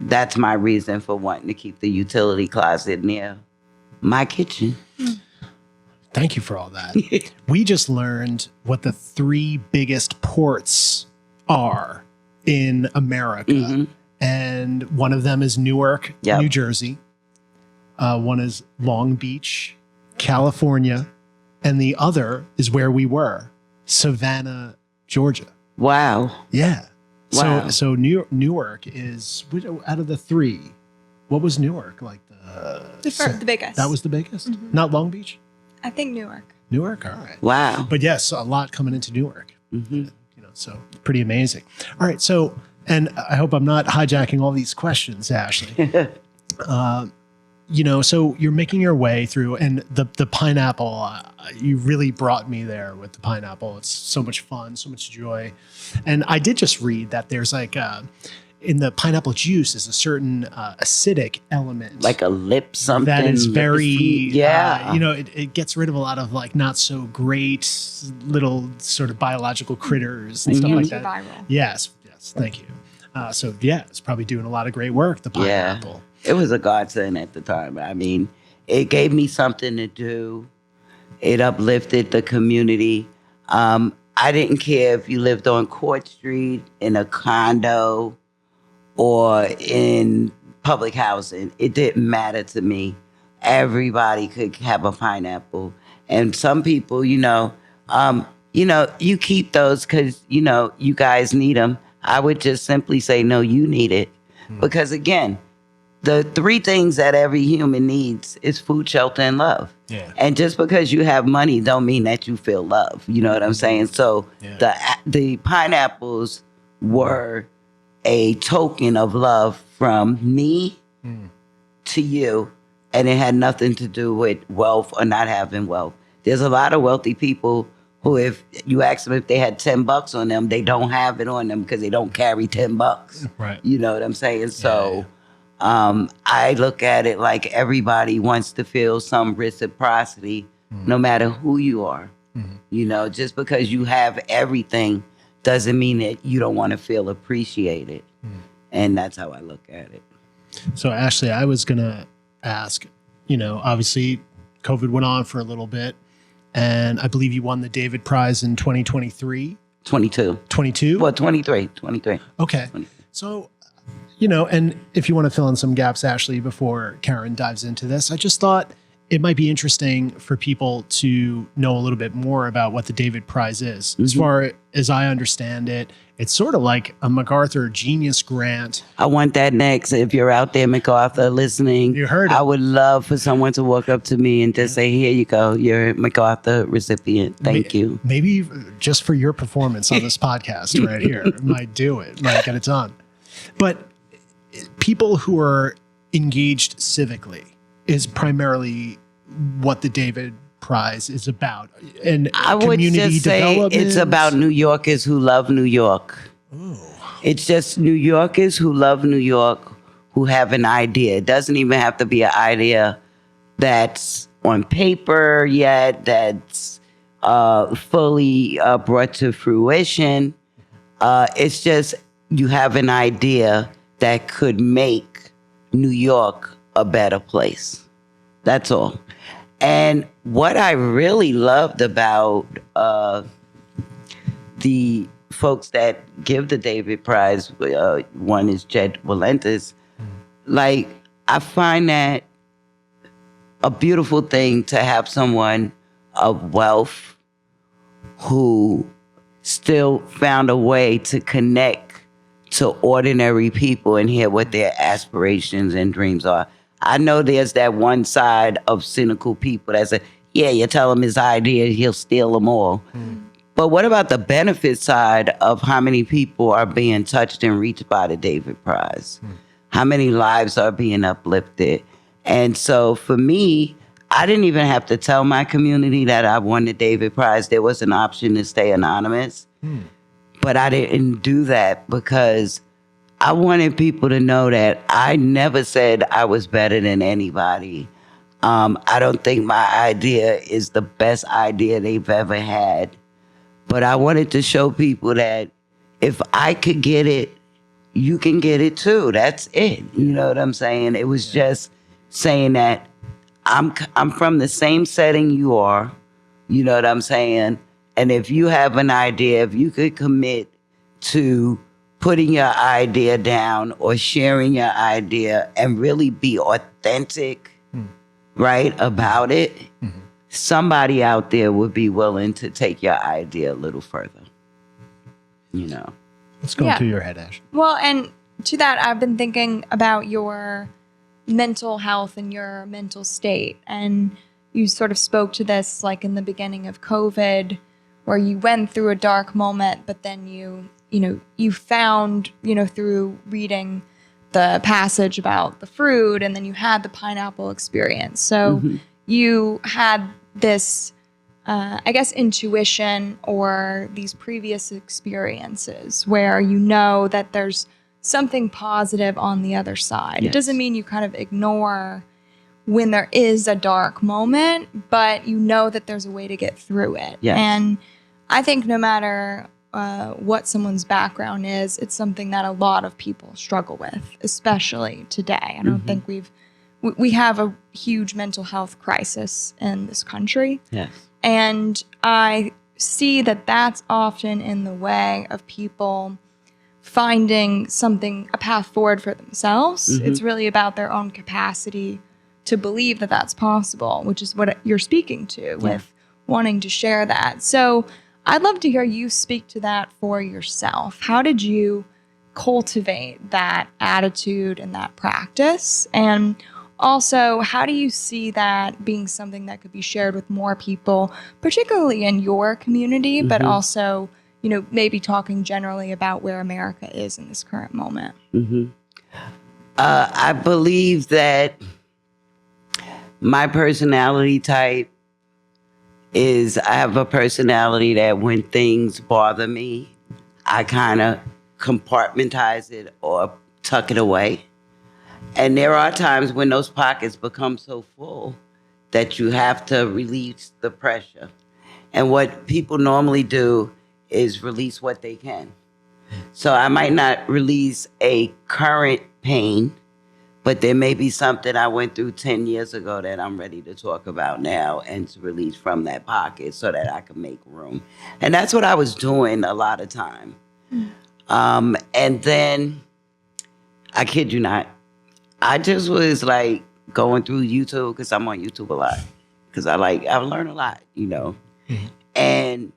That's my reason for wanting to keep the utility closet near my kitchen. Thank you for all that. We just learned what the 3 biggest ports are in America. And one of them is Newark, Yep. New Jersey. One is Long Beach, California. And the other is where we were, Savannah, Georgia. Wow. Yeah. Wow. So Newark is, out of the 3, what was Newark? Like The biggest. that was the biggest? Not Long Beach? I think Newark. Newark? All right. Wow. But yes, a lot coming into Newark. So pretty amazing. All right. So, and I hope I'm not hijacking all these questions, Ashley. So you're making your way through, and the pineapple, you really brought me there with the pineapple. It's so much fun, so much joy. And I did just read that there's like, in the pineapple juice is a certain acidic element. Like a lip something. That is very, yeah. It gets rid of a lot of like not so great little sort of biological critters and stuff like that. Antiviral. Yes, thank you. It's probably doing a lot of great work, the pineapple. It was a godsend at the time. I mean, it gave me something to do. It uplifted the community. I didn't care if you lived on Court Street, in a condo, or in public housing. It didn't matter to me. Everybody could have a pineapple. And some people, you keep those because, you guys need them. I would just simply say, no, you need it. Because again, the 3 things that every human needs is food, shelter, and love. Yeah. And just because you have money don't mean that you feel love. You know what I'm saying? So the pineapples were a token of love from me to you, and it had nothing to do with wealth or not having wealth. There's a lot of wealthy people who, if you ask them if they had $10 on them, they don't have it on them because they don't carry $10. Right. You know what I'm saying? So I look at it like everybody wants to feel some reciprocity, no matter who you are. Just because you have everything doesn't mean that you don't want to feel appreciated. And that's how I look at it. So Ashley, I was going to ask, obviously COVID went on for a little bit, and I believe you won the David Prize in 2023. 22. 22? Well, 23. Okay. 23. So, and if you want to fill in some gaps, Ashley, before Karen dives into this, I just thought it might be interesting for people to know a little bit more about what the David Prize is. As far as I understand it, it's sort of like a MacArthur Genius Grant. I want that next. If you're out there, MacArthur, listening, You heard it. I would love for someone to walk up to me and just say, here you go. You're a MacArthur recipient. Thank you. Maybe just for your performance on this podcast right here, might do it, might get it done. But people who are engaged civically is primarily what the David Prize is about. And I would community just say development. it's about New Yorkers who love New York. It's just New Yorkers who love New York, who have an idea. It doesn't even have to be an idea that's on paper yet, that's fully brought to fruition. It's just you have an idea that could make New York a better place. That's all. And what I really loved about the folks that give the David Prize, one is Jed Walentis, like, I find that a beautiful thing to have someone of wealth who still found a way to connect to ordinary people and hear what their aspirations and dreams are. I know there's that one side of cynical people that say, yeah, you tell him his idea, he'll steal them all. But what about the benefit side of how many people are being touched and reached by the David Prize? How many lives are being uplifted? And so for me, I didn't even have to tell my community that I won the David Prize. There was an option to stay anonymous. But I didn't do that because I wanted people to know that I never said I was better than anybody. I don't think my idea is the best idea they've ever had. But I wanted to show people that if I could get it, you can get it too. That's it. You know what I'm saying? It was just saying that I'm from the same setting you are. You know what I'm saying? And if you have an idea, if you could commit to putting your idea down or sharing your idea and really be authentic, right, about it, somebody out there would be willing to take your idea a little further. You know. What's going through your head, Ash? Well, and to that, I've been thinking about your mental health and your mental state. And you sort of spoke to this like in the beginning of COVID, where you went through a dark moment, but then you found, through reading the passage about the fruit, and then you had the pineapple experience. So you had this, I guess, intuition or these previous experiences where you know that there's something positive on the other side. It doesn't mean you kind of ignore when there is a dark moment, but you know that there's a way to get through it. Yes. And I think no matter what someone's background is, it's something that a lot of people struggle with, especially today. I don't think we have a huge mental health crisis in this country. Yes. And I see that that's often in the way of people finding a path forward for themselves. It's really about their own capacity to believe that that's possible, which is what you're speaking to with wanting to share that. So I'd love to hear you speak to that for yourself. How did you cultivate that attitude and that practice? And also, how do you see that being something that could be shared with more people, particularly in your community, but also, maybe talking generally about where America is in this current moment? I believe that my personality type is I have a personality that when things bother me, I kind of compartmentize it or tuck it away. And there are times when those pockets become so full that you have to release the pressure. And what people normally do is release what they can. So I might not release a current pain, but there may be something I went through 10 years ago that I'm ready to talk about now and to release from that pocket so that I can make room. And that's what I was doing a lot of time. And then, I kid you not, I just was like going through YouTube, because I'm on YouTube a lot, because I've learned a lot, And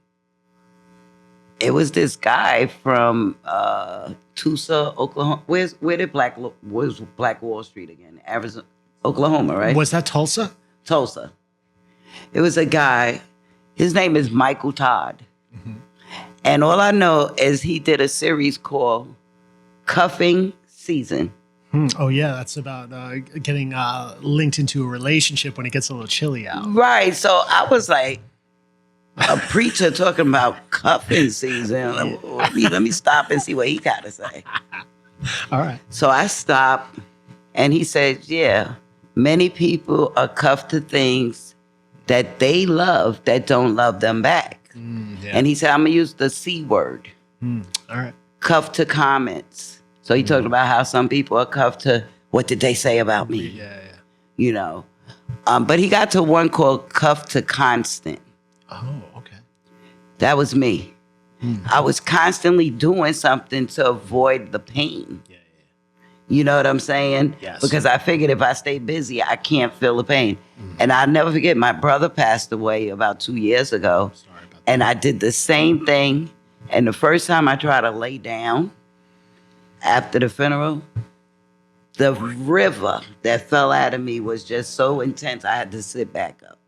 it was this guy from Tulsa, Oklahoma. Where did Black Wall Street again? Arizona, Oklahoma, right? Was that Tulsa? Tulsa. It was a guy. His name is Michael Todd. And all I know is he did a series called Cuffing Season. Oh, yeah. That's about getting linked into a relationship when it gets a little chilly out. Right. So I was like, a preacher talking about cuffing season. Let me stop and see what he got to say. All right. So I stopped, and he said, yeah, many people are cuffed to things that they love that don't love them back. And he said, I'm going to use the C word. All right. Cuffed to comments. So he talked about how some people are cuffed to what did they say about me? Yeah. But he got to one called cuffed to constant. Oh, okay. That was me. I was constantly doing something to avoid the pain. Yeah. You know what I'm saying? Yes. Because I figured if I stay busy, I can't feel the pain. And I'll never forget, my brother passed away about 2 years ago. Sorry about that. And I did the same thing. And the first time I tried to lay down after the funeral, the river that fell out of me was just so intense, I had to sit back up.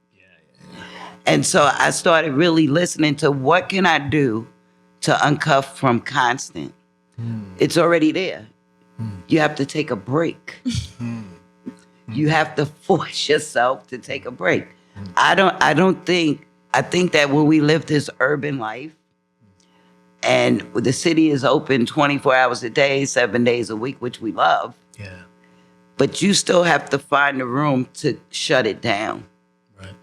And so I started really listening to what can I do to uncuff from constant. It's already there. You have to take a break. You have to force yourself to take a break. I think that when we live this urban life And the city is open 24 hours a day, 7 days a week, which we love. Yeah. But you still have to find the room to shut it down. Right.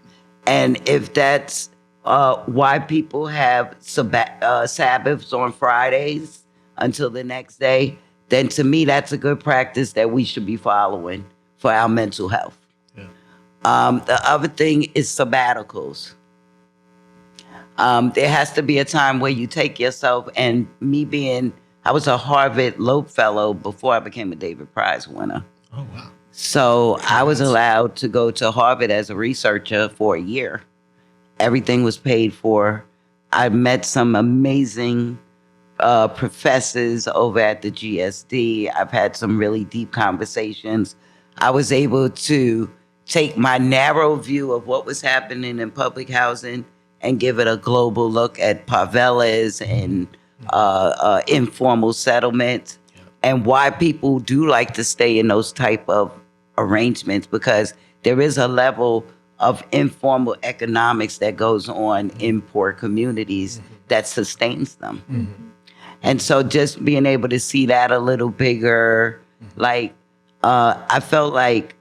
And if that's why people have Sabbaths on Fridays until the next day, then to me, that's a good practice that we should be following for our mental health. Yeah. The other thing is sabbaticals. There has to be a time where you take yourself, and I was a Harvard Loeb Fellow before I became a David Prize winner. Oh, wow. So I was allowed to go to Harvard as a researcher for a year. Everything was paid for. I met some amazing professors over at the GSD. I've had some really deep conversations. I was able to take my narrow view of what was happening in public housing and give it a global look at favelas and informal settlements, and why people do like to stay in those type of arrangements, because there is a level of informal economics that goes on in poor communities that sustains them. Mm-hmm. And so just being able to see that a little bigger, like I felt like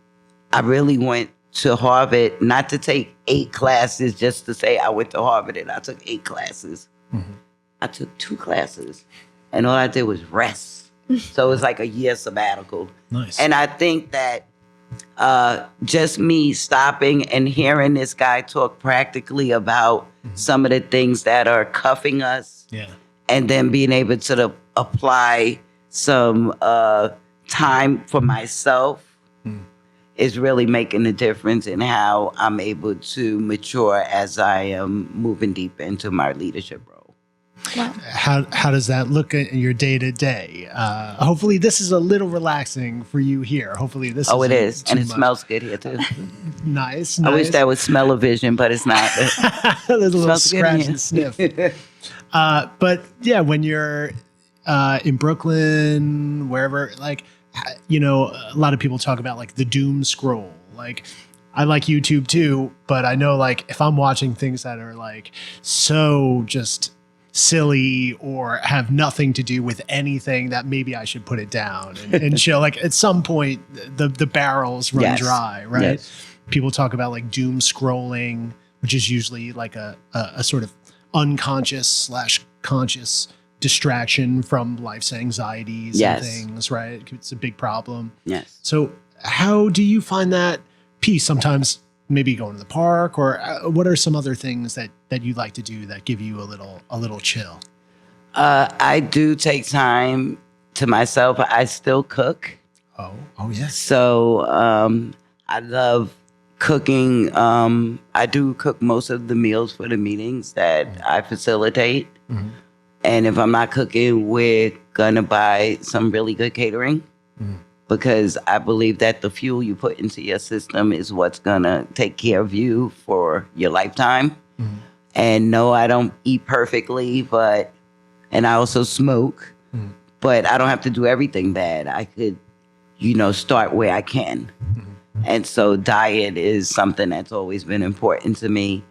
I really went to Harvard, not to take 8 classes, just to say I went to Harvard and I took 8 classes. Mm-hmm. I took 2 classes and all I did was rest. So it was like a year sabbatical. Nice. And I think that just me stopping and hearing this guy talk practically about some of the things that are cuffing us, Yeah. and then being able to apply some time for myself is really making a difference in how I'm able to mature as I am moving deep into my leadership role. Wow. How does that look in your day to day? Hopefully, this is a little relaxing for you here. Hopefully, this. Oh, it isn't is, and too it much. smells good here too. Nice. I wish that was smell-o-vision, but it's not. There's a little Smells good scratch here. and sniff. But yeah, when you're in Brooklyn, wherever, like, you know, a lot of people talk about like the doom scroll. Like, I like YouTube too, but I know like if I'm watching things that are like so just silly or have nothing to do with anything, that maybe I should put it down and chill. Like at some point, the barrels run Yes. dry, right? Yes. People talk about like doom scrolling, which is usually like a sort of unconscious / conscious distraction from life's anxieties Yes. and things, right? It's a big problem. Yes. So how do you find that peace? Sometimes maybe going to the park, or what are some other things that you like to do that give you a little chill? I do take time to myself. I still cook. Oh yes. So I love cooking. I do cook most of the meals for the meetings that I facilitate. Mm-hmm. And if I'm not cooking, we're going to buy some really good catering, because I believe that the fuel you put into your system is what's going to take care of you for your lifetime. And no, I don't eat perfectly, and I also smoke, but I don't have to do everything bad. I could, start where I can. And so diet is something that's always been important to me.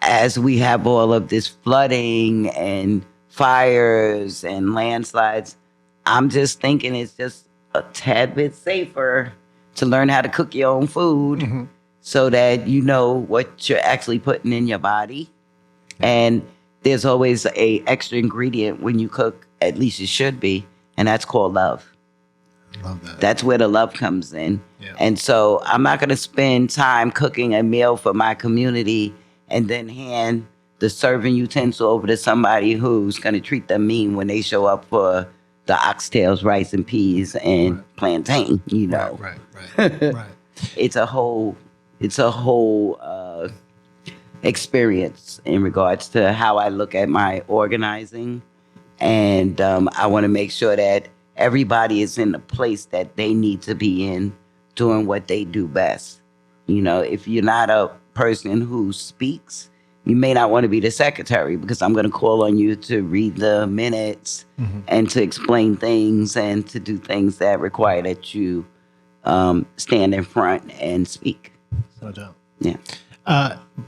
As we have all of this flooding and fires and landslides, I'm just thinking it's just a tad bit safer to learn how to cook your own food so that you know what you're actually putting in your body. And there's always a extra ingredient when you cook, at least it should be, and that's called love. Love that. That's where the love comes in. Yeah. And so I'm not going to spend time cooking a meal for my community and then hand the serving utensil over to somebody who's going to treat them mean when they show up for the oxtails, rice and peas, and plantain, Right. It's a whole experience in regards to how I look at my organizing. And I want to make sure that everybody is in the place that they need to be in, doing what they do best. If you're not a person who speaks, you may not want to be the secretary, because I'm going to call on you to read the minutes and to explain things and to do things that require that you stand in front and speak. No doubt. Yeah.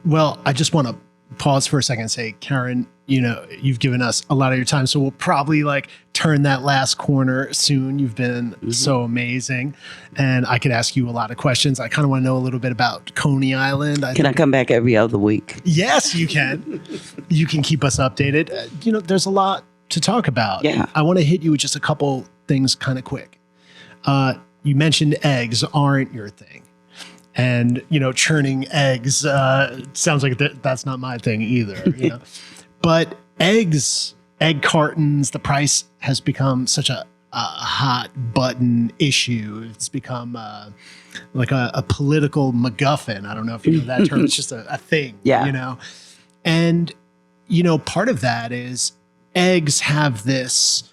Well, I just want to pause for a second and say, Karen, you've given us a lot of your time, so we'll probably like turn that last corner soon. You've been so amazing, and I could ask you a lot of questions. I kind of want to know a little bit about Coney Island. Can I come back every other week? Yes, you can. You can keep us updated. There's a lot to talk about. Yeah. I want to hit you with just a couple things kind of quick. You mentioned eggs aren't your thing. And, churning eggs sounds like that's not my thing either. But egg cartons, the price has become such a hot button issue. It's become like a political MacGuffin. I don't know if you know that term. It's just a thing, Yeah. And, part of that is eggs have this,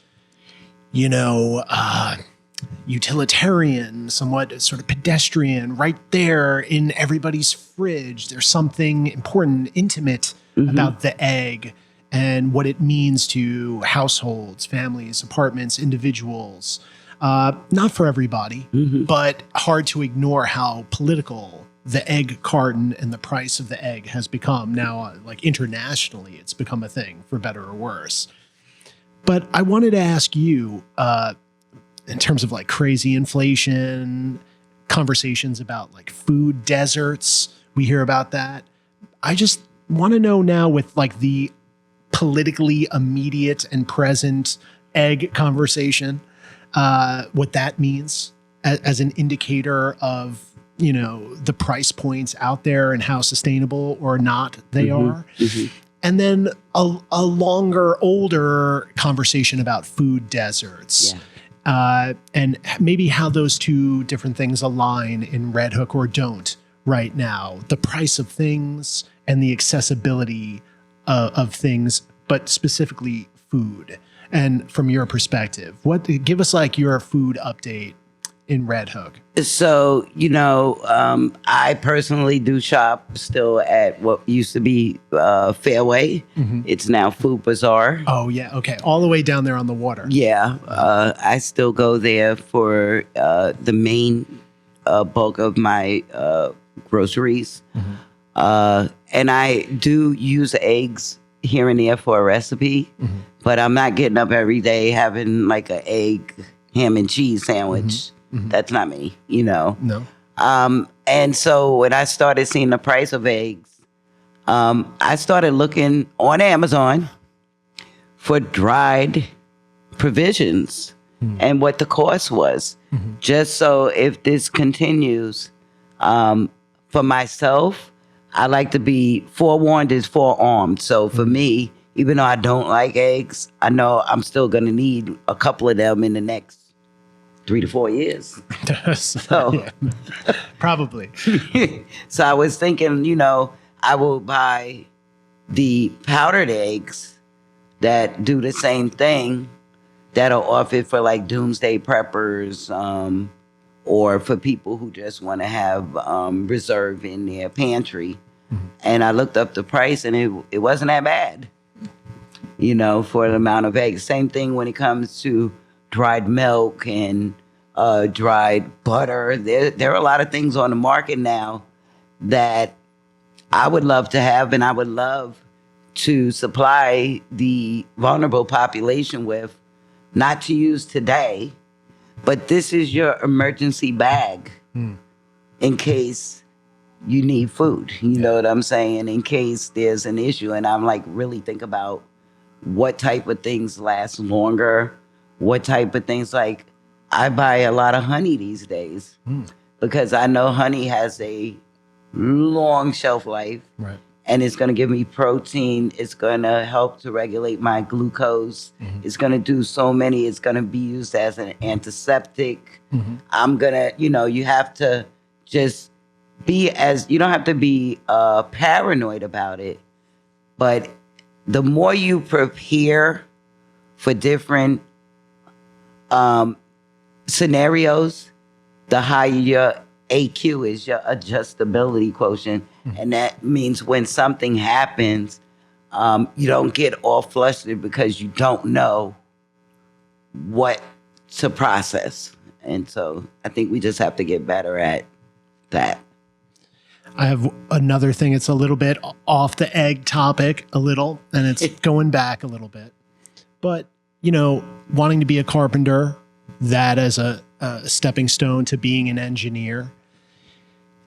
utilitarian, somewhat sort of pedestrian, right there in everybody's fridge. There's something important, intimate about the egg and what it means to households, families, apartments, individuals. Not for everybody, but hard to ignore how political the egg carton and the price of the egg has become. Now, like internationally, it's become a thing, for better or worse. But I wanted to ask you, in terms of like crazy inflation, conversations about like food deserts, we hear about that. I just want to know now, with like the politically immediate and present egg conversation, what that means as an indicator of, the price points out there and how sustainable or not they are. And then a longer, older conversation about food deserts. And maybe how those two different things align in Red Hook or don't right now. The price of things and the accessibility of things, but specifically food. And from your perspective, give us like your food update in Red Hook. So, I personally do shop still at what used to be Fairway. It's now Food Bazaar. Oh, yeah. Okay. All the way down there on the water. Yeah. I still go there for the main bulk of my groceries. And I do use eggs here and there for a recipe, but I'm not getting up every day having like an egg, ham and cheese sandwich. That's not me, No. And so when I started seeing the price of eggs, I started looking on Amazon for dried provisions and what the cost was. Just so if this continues, for myself, I like to be forewarned is forearmed. So for me, even though I don't like eggs, I know I'm still going to need a couple of them in the next 3 to 4 years. So probably. So I was thinking, I will buy the powdered eggs that do the same thing, that are offered for like doomsday preppers, or for people who just want to have reserve in their pantry. And I looked up the price, and it wasn't that bad, for the amount of eggs. Same thing when it comes to dried milk and dried butter. There are a lot of things on the market now that I would love to have, and I would love to supply the vulnerable population with, not to use today, but this is your emergency bag in case you need food. You know what I'm saying? In case there's an issue. And I'm like, really think about what type of things last longer, what type of things, like I buy a lot of honey these days because I know honey has a long shelf life. Right. And it's going to give me protein. It's going to help to regulate my glucose. It's going to do so many. It's going to be used as an antiseptic. I'm going to, you have to just you don't have to be paranoid about it. But the more you prepare for different scenarios, the higher your AQ is, your adjustability quotient. And that means when something happens, you don't get all flustered because you don't know what to process. And so I think we just have to get better at that. I have another thing. It's a little bit off the egg topic, a little, and it's going back a little bit. But, wanting to be a carpenter, that as a stepping stone to being an engineer,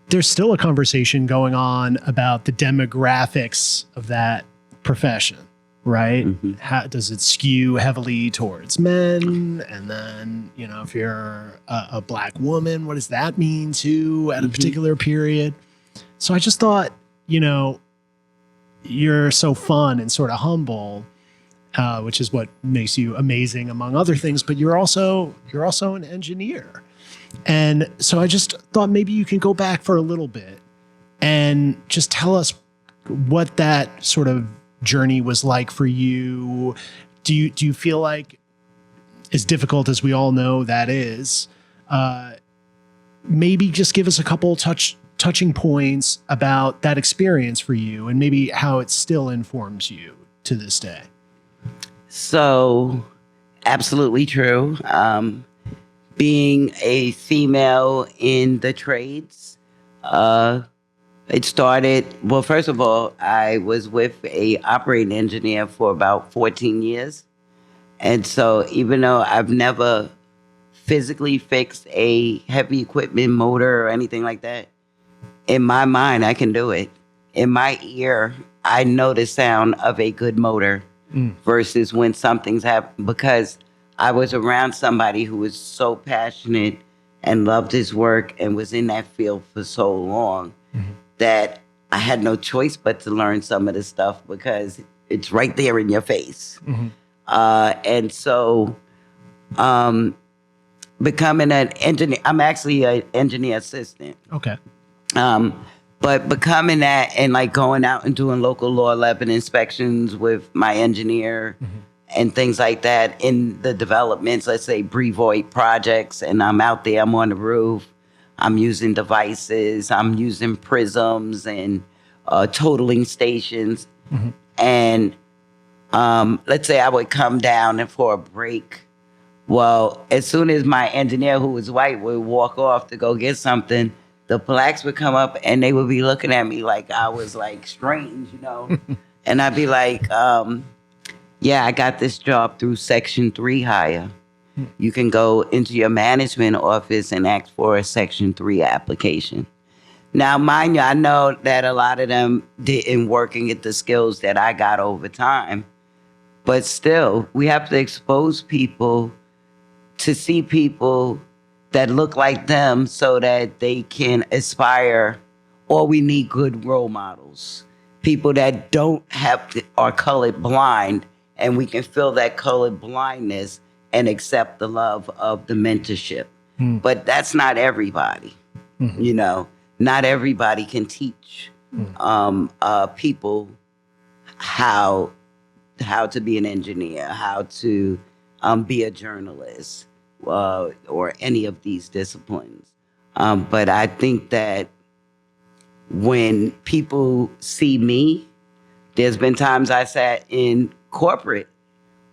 there's still a conversation going on about the demographics of that profession, right? Mm-hmm. How does it skew heavily towards men? And then, if you're a black woman, what does that mean too at a particular period? So I just thought, you're so fun and sort of humble, which is what makes you amazing among other things, but you're also an engineer. And so I just thought maybe you can go back for a little bit and just tell us what that sort of journey was like for you. Do you feel like, as difficult as we all know that is, maybe just give us a couple touching points about that experience for you and maybe how it still informs you to this day? So, absolutely true. Being a female in the trades, it started, well, first of all, I was with a operating engineer for about 14 years. And so even though I've never physically fixed a heavy equipment motor or anything like that, in my mind, I can do it. In my ear, I know the sound of a good motor versus when something's happened, because I was around somebody who was so passionate and loved his work and was in that field for so long that I had no choice but to learn some of this stuff because it's right there in your face. And so becoming an engineer, I'm actually an engineer assistant. Okay. But becoming that and like going out and doing local law 11 inspections with my engineer and things like that in the developments, let's say Brevoort projects, and I'm out there, I'm on the roof, I'm using devices, I'm using prisms and totaling stations. And let's say I would come down and for a break. Well, as soon as my engineer, who was white, would walk off to go get something, the blacks would come up and they would be looking at me like I was like strange, and I'd be like, yeah, I got this job through Section 3 hire. You can go into your management office and ask for a Section 3 application. Now, mind you, I know that a lot of them didn't work and get the skills that I got over time. But still, we have to expose people to see people that look like them so that they can aspire, or we need good role models. People that are colored blind, and we can feel that colored blindness and accept the love of the mentorship. But that's not everybody. Not everybody can teach people how to be an engineer, how to be a journalist, or any of these disciplines. But I think that when people see me, there's been times I sat in corporate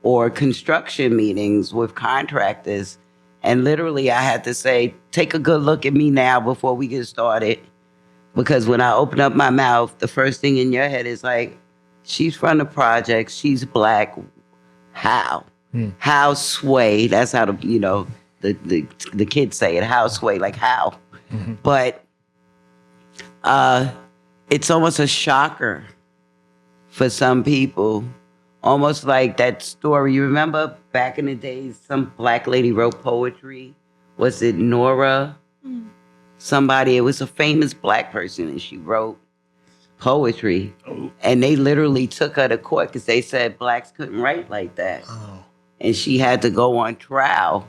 or construction meetings with contractors, and literally I had to say, take a good look at me now before we get started. Because when I open up my mouth, the first thing in your head is like, she's from the project, she's black, how? How sway? That's how the kids say it, how sway, like how? But it's almost a shocker for some people. Almost like that story. You remember back in the days, some black lady wrote poetry. Was it Nora? Somebody, it was a famous black person, and she wrote poetry. And they literally took her to court because they said blacks couldn't write like that. And she had to go on trial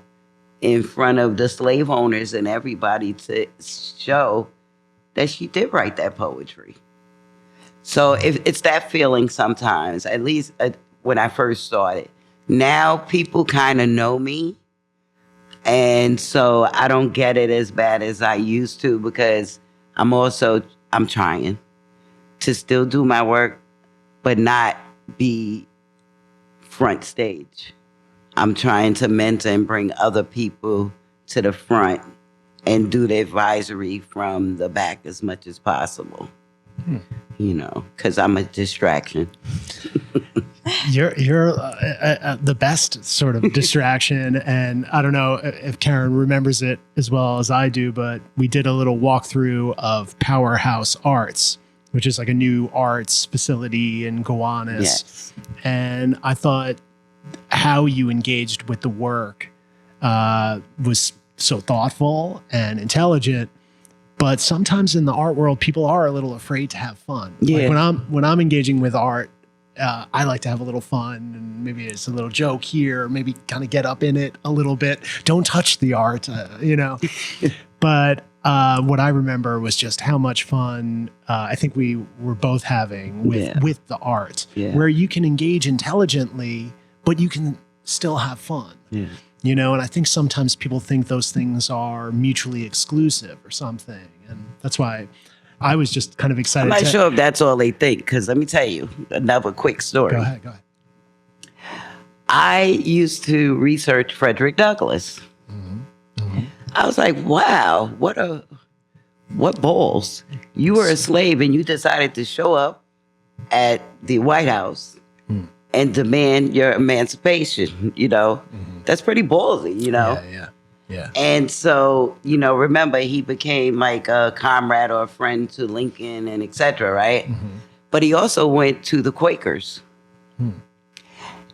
in front of the slave owners and everybody to show that she did write that poetry. So it's that feeling sometimes, at least when I first started. Now people kind of know me. And so I don't get it as bad as I used to, because I'm trying to still do my work, but not be front stage. I'm trying to mentor and bring other people to the front and do the advisory from the back as much as possible. You know, because I'm a distraction. You're the best sort of distraction, and I don't know if Karen remembers it as well as I do, but we did a little walkthrough of Powerhouse Arts, which is like a new arts facility in Gowanus. Yes. And I thought how you engaged with the work was so thoughtful and intelligent. But sometimes in the art world, people are a little afraid to have fun. Yeah. Like when I'm engaging with art, I like to have a little fun, and maybe it's a little joke here, maybe kind of get up in it a little bit. Don't touch the art, you know. But what I remember was just how much fun I think we were both having with the art, where you can engage intelligently, but you can still have fun. Yeah. You know, and I think sometimes people think those things are mutually exclusive or something. And that's why I was just kind of excited. I'm not sure if that's all they think, because let me tell you another quick story. Go ahead. I used to research Frederick Douglass. I was like, wow, what balls. You were a slave and you decided to show up at the White House and demand your emancipation, you know. That's pretty ballsy, you know. Yeah. And so, you know, remember, he became like a comrade or a friend to Lincoln and et cetera, right? But he also went to the Quakers.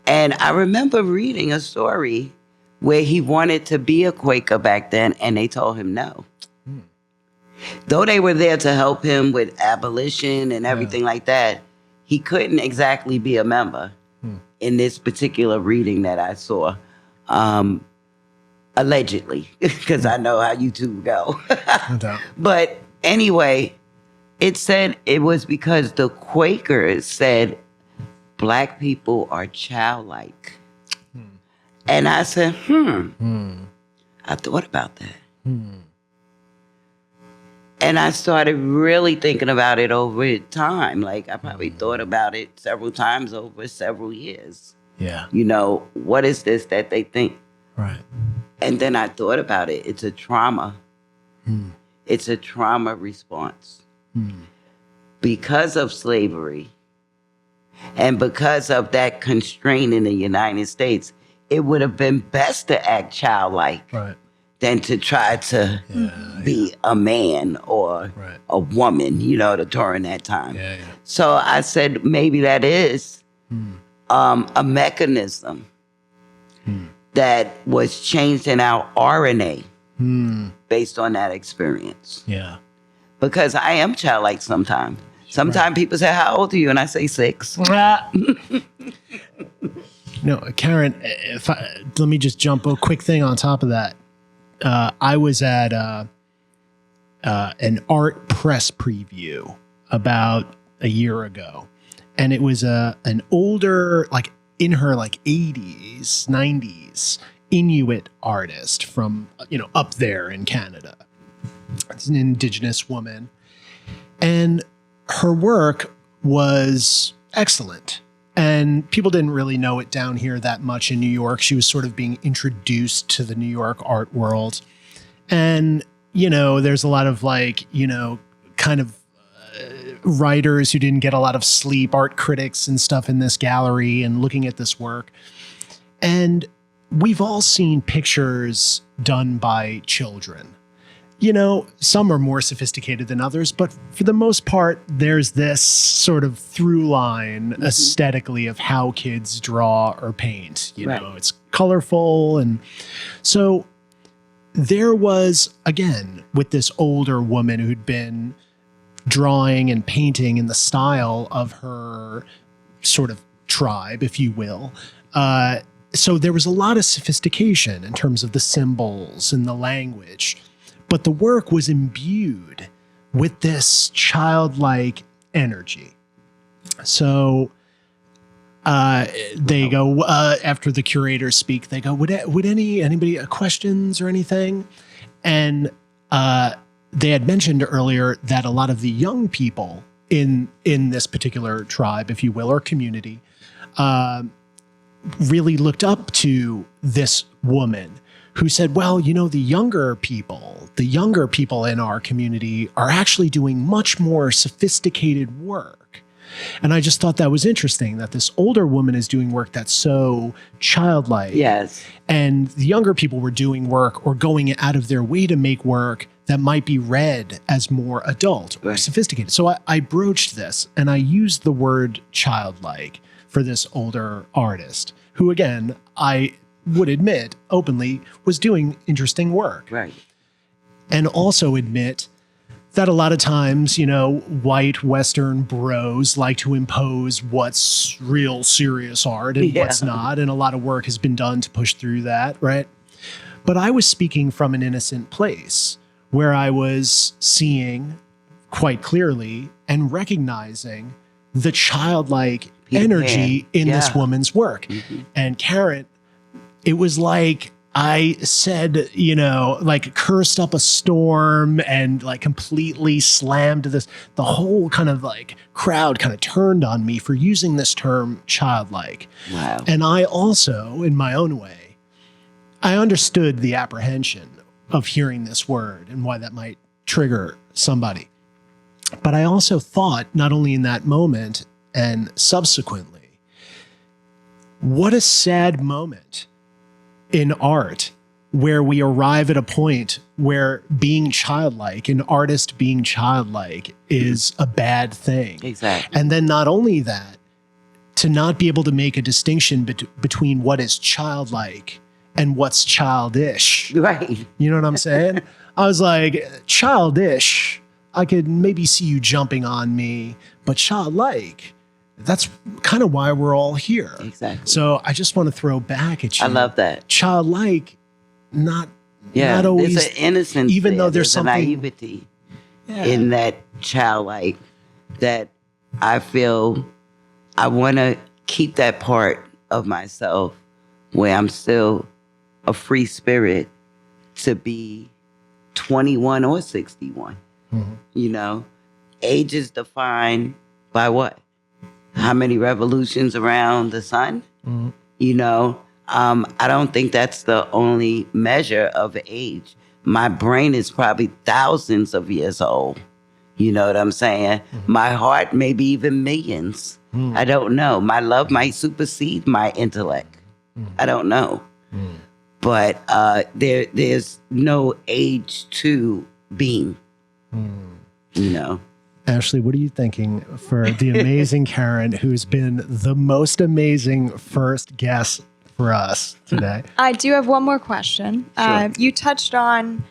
And I remember reading a story where he wanted to be a Quaker back then, and they told him no. Though they were there to help him with abolition and everything like that, he couldn't exactly be a member in this particular reading that I saw. Allegedly, because I know how you two go. No doubt. But anyway, it said it was because the Quakers said Black people are childlike. And I said, I thought about that. And I started really thinking about it over time. Like, I probably thought about it several times over several years. Yeah. You know, what is this that they think? Right. And then I thought about it. It's a trauma. It's a trauma response. Because of slavery and because of that constraint in the United States, it would have been best to act childlike than to try to be a man or a woman, you know, during that time. So I said, maybe that is a mechanism that was changed in our RNA based on that experience. Yeah. Because I am childlike sometimes. Sometimes people say, how old are you? And I say 6. No, Karen, let me just jump a quick thing on top of that. I was at an art press preview about a year ago, and it was an older, like in her like 80s, 90s, Inuit artist from, you know, up there in Canada. It's an Indigenous woman. And her work was excellent. And people didn't really know it down here that much in New York. She was sort of being introduced to the New York art world. And, you know, there's a lot of like, you know, kind of writers who didn't get a lot of sleep, art critics and stuff in this gallery and looking at this work. And we've all seen pictures done by children. You know, some are more sophisticated than others, but for the most part, there's this sort of through line aesthetically of how kids draw or paint. You know, it's colorful. And so there was, again, with this older woman who'd been drawing and painting in the style of her sort of tribe, if you will. So there was a lot of sophistication in terms of the symbols and the language. But the work was imbued with this childlike energy. So they go, after the curators speak, they go, would anybody questions or anything? And they had mentioned earlier that a lot of the young people in this particular tribe, if you will, or community, really looked up to this woman who said, well, the younger people in our community are actually doing much more sophisticated work. And I just thought that was interesting that this older woman is doing work that's so childlike. Yes. And the younger people were doing work or going out of their way to make work that might be read as more adult or sophisticated. So I broached this and I used the word childlike for this older artist who, again, I would admit openly was doing interesting work. Right. And also admit that a lot of times, white Western bros like to impose what's real serious art and what's not. And a lot of work has been done to push through that, right? But I was speaking from an innocent place where I was seeing quite clearly and recognizing the childlike energy in this woman's work. Mm-hmm. And Karen, it was like I said, cursed up a storm and completely slammed this. The whole kind of crowd kind of turned on me for using this term childlike. Wow. And I also, in my own way, I understood the apprehension of hearing this word and why that might trigger somebody. But I also thought, not only in that moment and subsequently, what a sad moment in art where we arrive at a point where being childlike, an artist being childlike, is a bad thing. Exactly. And then not only that, to not be able to make a distinction between what is childlike and what's childish. Right. You know what I'm saying? I was like, childish, I could maybe see you jumping on me, but childlike, that's kind of why we're all here. Exactly. So I just want to throw back at you. I love that. Childlike, not Yeah, always. there's an innocence, even though there's a something naivety in that childlike that I feel I want to keep that part of myself where I'm still a free spirit to be 21 or 61. Mm-hmm. Age is defined by what? How many revolutions around the sun? Mm-hmm. I don't think that's the only measure of age. My brain is probably thousands of years old. You know what I'm saying? Mm-hmm. My heart, maybe even millions. Mm-hmm. I don't know. My love might supersede my intellect. Mm-hmm. I don't know. Mm-hmm. But there's no age to being, Ashley, what are you thinking for the amazing Karen, who's been the most amazing first guest for us today? I do have one more question. Sure. You touched on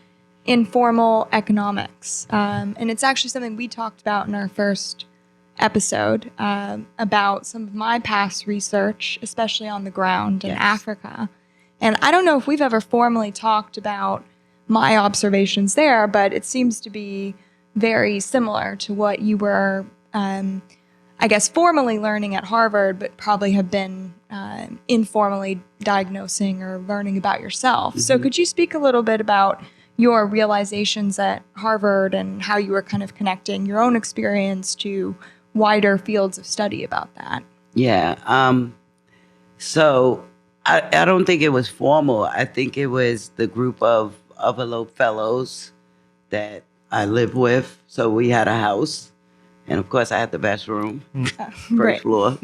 informal economics, and it's actually something we talked about in our first episode about some of my past research, especially on the ground in Africa. And I don't know if we've ever formally talked about my observations there, but it seems to be very similar to what you were, formally learning at Harvard, but probably have been informally diagnosing or learning about yourself. Mm-hmm. So could you speak a little bit about your realizations at Harvard and how you were kind of connecting your own experience to wider fields of study about that? Yeah. So I don't think it was formal. I think it was the group of Envelope Fellows that I lived with. So we had a house. And of course, I had the best room, first floor,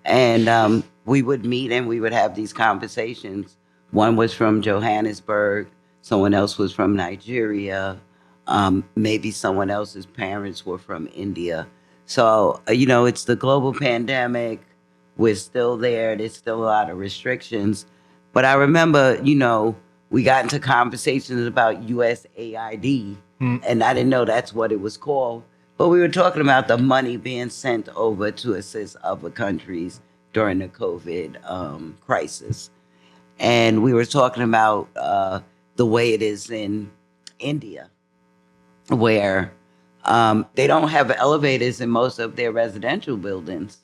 And we would meet and we would have these conversations. One was from Johannesburg. Someone else was from Nigeria. Maybe someone else's parents were from India. So, it's the global pandemic. We're still there. There's still a lot of restrictions. But I remember, we got into conversations about USAID. And I didn't know that's what it was called. But we were talking about the money being sent over to assist other countries during the COVID crisis. And we were talking about the way it is in India, where they don't have elevators in most of their residential buildings.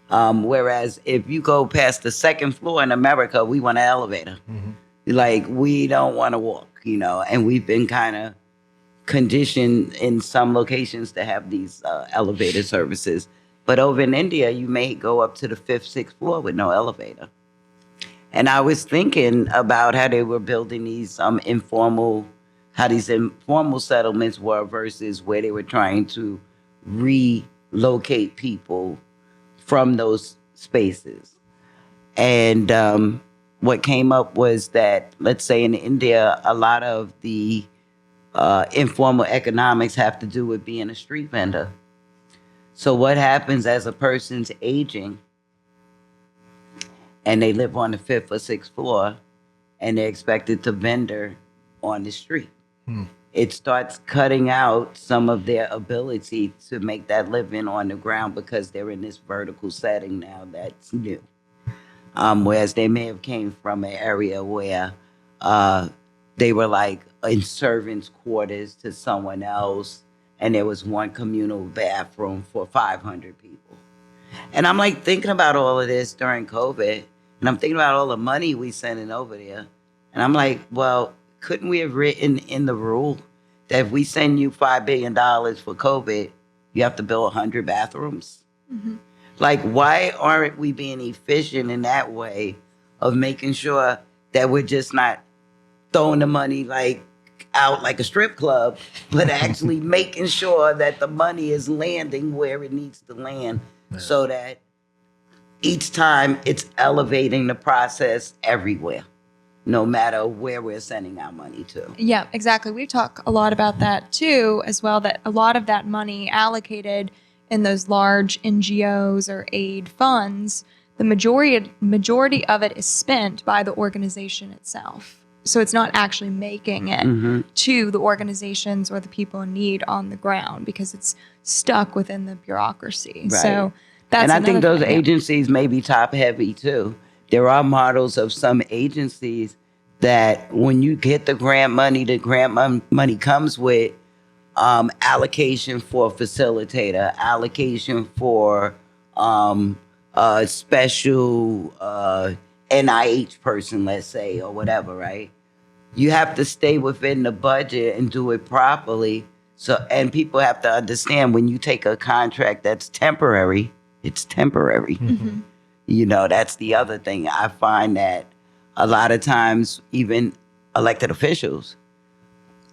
Whereas if you go past the second floor in America, we want an elevator. Mm-hmm. We don't want to walk, and we've been kind of conditioned in some locations to have these elevator services. But over in India, you may go up to the 5th, 6th floor with no elevator. And I was thinking about how they were building these how these informal settlements were versus where they were trying to relocate people from those spaces. And what came up was that, let's say in India, a lot of the informal economics have to do with being a street vendor. So what happens as a person's aging and they live on the fifth or sixth floor and they're expected to vendor on the street? It starts cutting out some of their ability to make that living on the ground because they're in this vertical setting now that's new. Whereas they may have came from an area where they were like in servants' quarters to someone else, and there was one communal bathroom for 500 people. And I'm like thinking about all of this during COVID, and I'm thinking about all the money we sending over there, and I'm like, well, couldn't we have written in the rule that if we send you $5 billion for COVID, you have to build 100 bathrooms? Mm-hmm. Like, why aren't we being efficient in that way of making sure that we're just not throwing the money like out like a strip club, but actually making sure that the money is landing where it needs to land, so that each time it's elevating the process everywhere, no matter where we're sending our money to. Yeah, exactly. We talk a lot about that too, as well, that a lot of that money allocated in those large NGOs or aid funds, the majority of it is spent by the organization itself. So it's not actually making it to the organizations or the people in need on the ground because it's stuck within the bureaucracy. Right. So that's and I think those thing, agencies may be top heavy too. There are models of some agencies that when you get the grant money, money comes with allocation for a facilitator, allocation for a special NIH person, let's say, or whatever, right? You have to stay within the budget and do it properly. So, and people have to understand when you take a contract that's temporary, it's temporary. Mm-hmm. You know, that's the other thing. I find that a lot of times, even elected officials,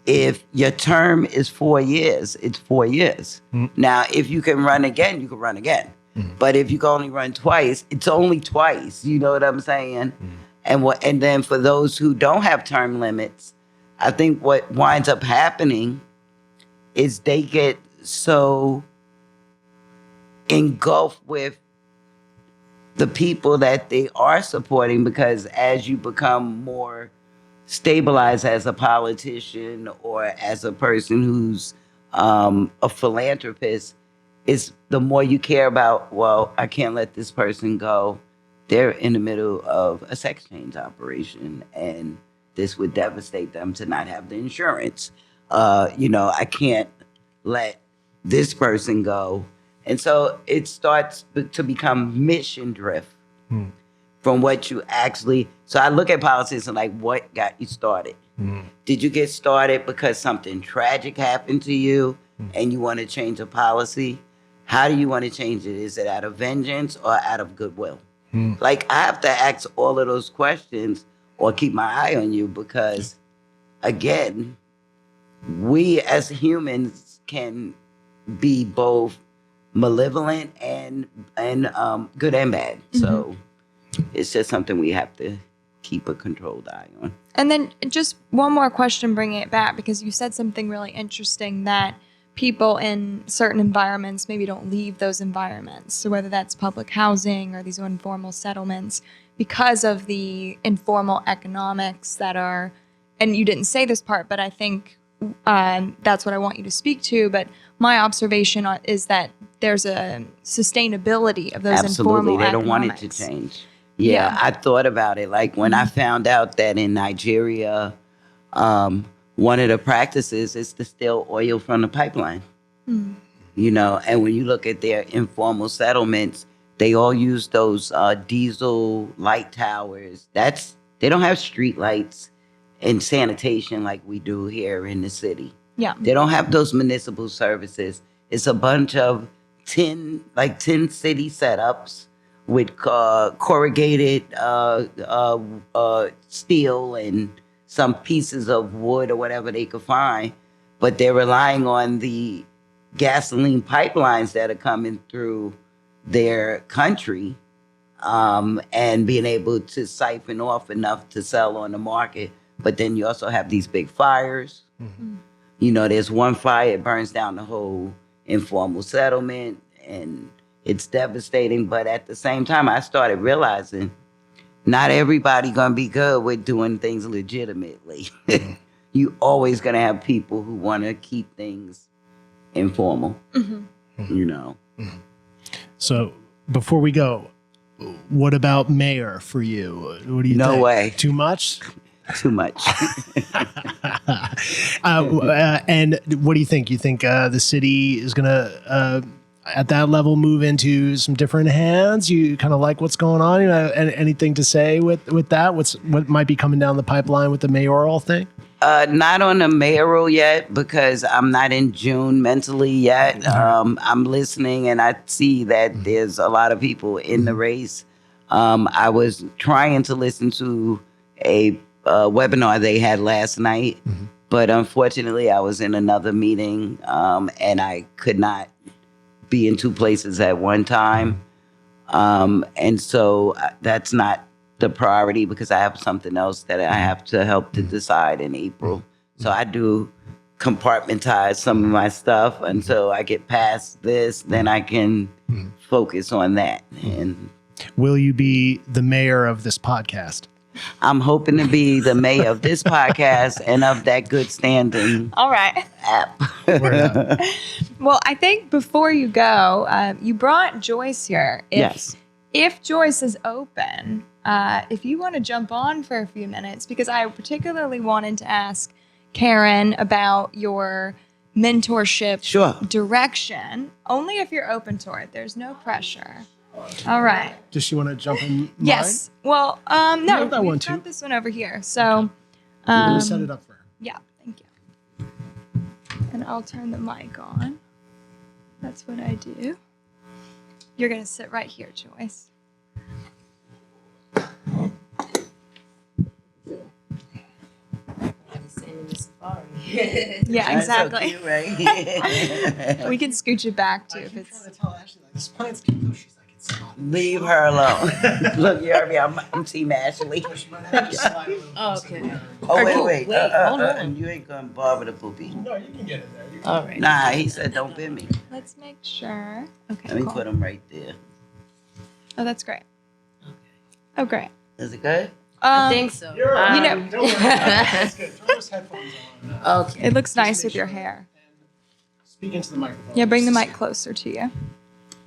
if your term is 4 years, it's 4 years. Mm-hmm. Now, if you can run again, you can run again. Mm-hmm. But if you can only run twice, it's only twice. You know what I'm saying? Mm-hmm. And then for those who don't have term limits, I think what winds up happening is they get so engulfed with the people that they are supporting, because as you become more stabilized as a politician or as a person who's a philanthropist, is the more you care about, well, I can't let this person go. They're in the middle of a sex change operation, and this would devastate them to not have the insurance. I can't let this person go. And so it starts to become mission drift from what you actually. So I look at politics and like, what got you started? Did you get started because something tragic happened to you and you want to change a policy? How do you want to change it? Is it out of vengeance or out of goodwill? Like, I have to ask all of those questions or keep my eye on you, because, again, we as humans can be both malevolent and good and bad. Mm-hmm. So it's just something we have to keep a controlled eye on. And then just one more question, bringing it back, because you said something really interesting, that people in certain environments maybe don't leave those environments. So whether that's public housing or these informal settlements, because of the informal economics that are, and you didn't say this part, but I think that's what I want you to speak to. But my observation is that there's a sustainability of those informal economics. Absolutely, they don't want it to change. Yeah, I thought about it. Like when I found out that in Nigeria, one of the practices is to steal oil from the pipeline. And when you look at their informal settlements, they all use those diesel light towers. They don't have street lights and sanitation like we do here in the city. Yeah. They don't have those municipal services. It's a bunch of 10 city setups with corrugated steel and some pieces of wood or whatever they could find, but they're relying on the gasoline pipelines that are coming through their country, and being able to siphon off enough to sell on the market. But then you also have these big fires. Mm-hmm. You know, there's one fire, it burns down the whole informal settlement, and it's devastating. But at the same time, I started realizing not everybody gonna be good with doing things legitimately. Mm-hmm. You always gonna have people who want to keep things informal. Mm-hmm. You know. So before we go, what about mayor for you? What do you No think? way. Too much? Too much. And what do you think? You think the city is going to, at that level, move into some different hands? You kind of like what's going on? You know, anything to say with that? What might be coming down the pipeline with the mayoral thing? Not on the mayoral yet, because I'm not in June mentally yet. I'm listening, and I see that there's a lot of people in the race. I was trying to listen to a webinar they had last night, but unfortunately I was in another meeting, and I could not be in two places at one time. And so that's not the priority, because I have something else that I have to help to decide in April. So I do compartmentize some of my stuff until I get past this, then I can focus on that. And Will you be the mayor of this podcast? I'm hoping to be the mayor of this podcast and of that Good Standing All right. app. Well, I think before you go, you brought Joyce here. Yes. If Joyce is open, if you want to jump on for a few minutes, because I particularly wanted to ask Karen about your mentorship Sure. direction, only if you're open to it. There's no pressure. All right. Does she want to jump in mine? Yes. Well, no, have that one we've too. got this one over here. So, We're going to set it up for her. yeah, thank you. And I'll turn the mic on. That's what I do. You're going to sit right here, Joyce. Yeah, exactly. That's so cute, right? We can scooch it back too if it's. to tell Ashley, like, this plant's cute. No, she's like, it's not. Leave her alone. Look, you heard me. I'm Team Ashley. Oh, okay. Oh, wait. Hold on. You ain't gonna bother the poopy. No, you can get in there. All right. Nah, he said don't bend me. Let's make sure. Okay. Let me Cool. put him right there. Oh, that's great. Oh, great. Is it good? I think so. You know- Don't worry. That's good. Throw those headphones on. Okay. It looks nice with your hair. Speak into the microphone. Yeah, bring the mic closer to you.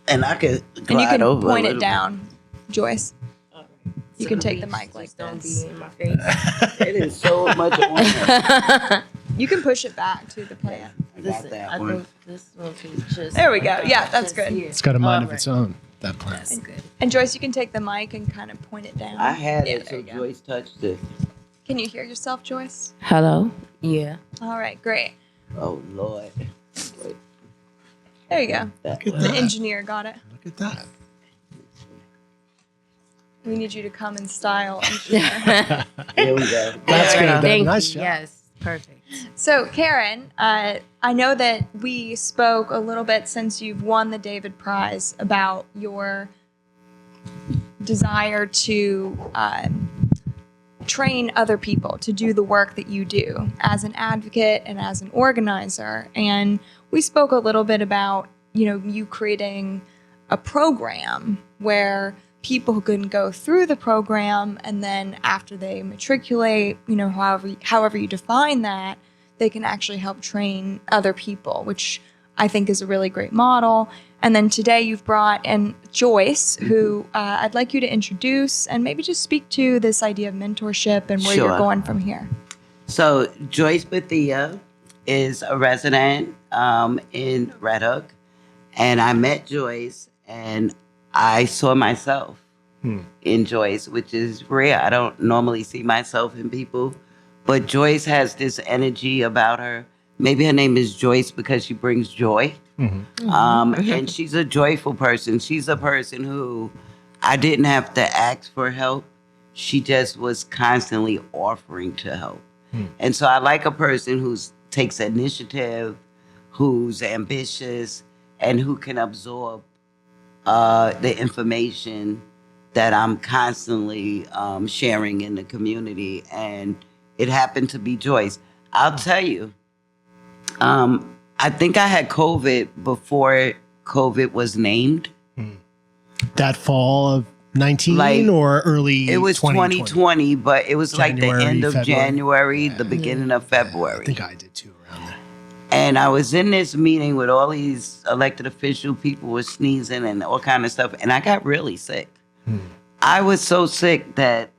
And I could glide And you can over point a it little down, Joyce. All right. You can take the mic like Just don't this. be in my face. bit. It is so much on here. You can push it back to the plant. I got that I one. think this one is just. There we go. Yeah, that's just good. here. It's got a mind All of its right. own, that plant. That's good. And Joyce, you can take the mic and kind of point it down. I had Yeah, it, there so you go. Joyce touched it. Can you hear yourself, Joyce? Hello? Yeah. All right, great. Oh, Lord. Wait, There you go. that Look at one. The engineer got it. Look at that. We need you to come in style, engineer. Here we go. That's good. Thank Nice you. job. Yes. Perfect. So, Karen, I know that we spoke a little bit since you've won the David Prize about your desire to train other people to do the work that you do as an advocate and as an organizer. And we spoke a little bit about, you creating a program where people can go through the program, and then after they matriculate, however you define that, they can actually help train other people, which I think is a really great model. And then today you've brought in Joyce, who I'd like you to introduce and maybe just speak to this idea of mentorship and where you're Sure. going from here. So Joyce Bethia is a resident in Red Hook, and I met Joyce and I saw myself in Joyce, which is rare. I don't normally see myself in people, but Joyce has this energy about her. Maybe her name is Joyce because she brings joy. And she's a joyful person. She's a person who I didn't have to ask for help. She just was constantly offering to help. And so I like a person who takes initiative, who's ambitious, and who can absorb the information that I'm constantly sharing in the community. And it happened to be Joyce. I'll tell you, I think I had COVID before COVID was named. That fall of 19 Like, or early It was 2020, but it was like the January, end of February. January, the beginning of February. I think I did too around there. And I was in this meeting with all these elected official people were sneezing and all kind of stuff, and I got really sick. I was so sick that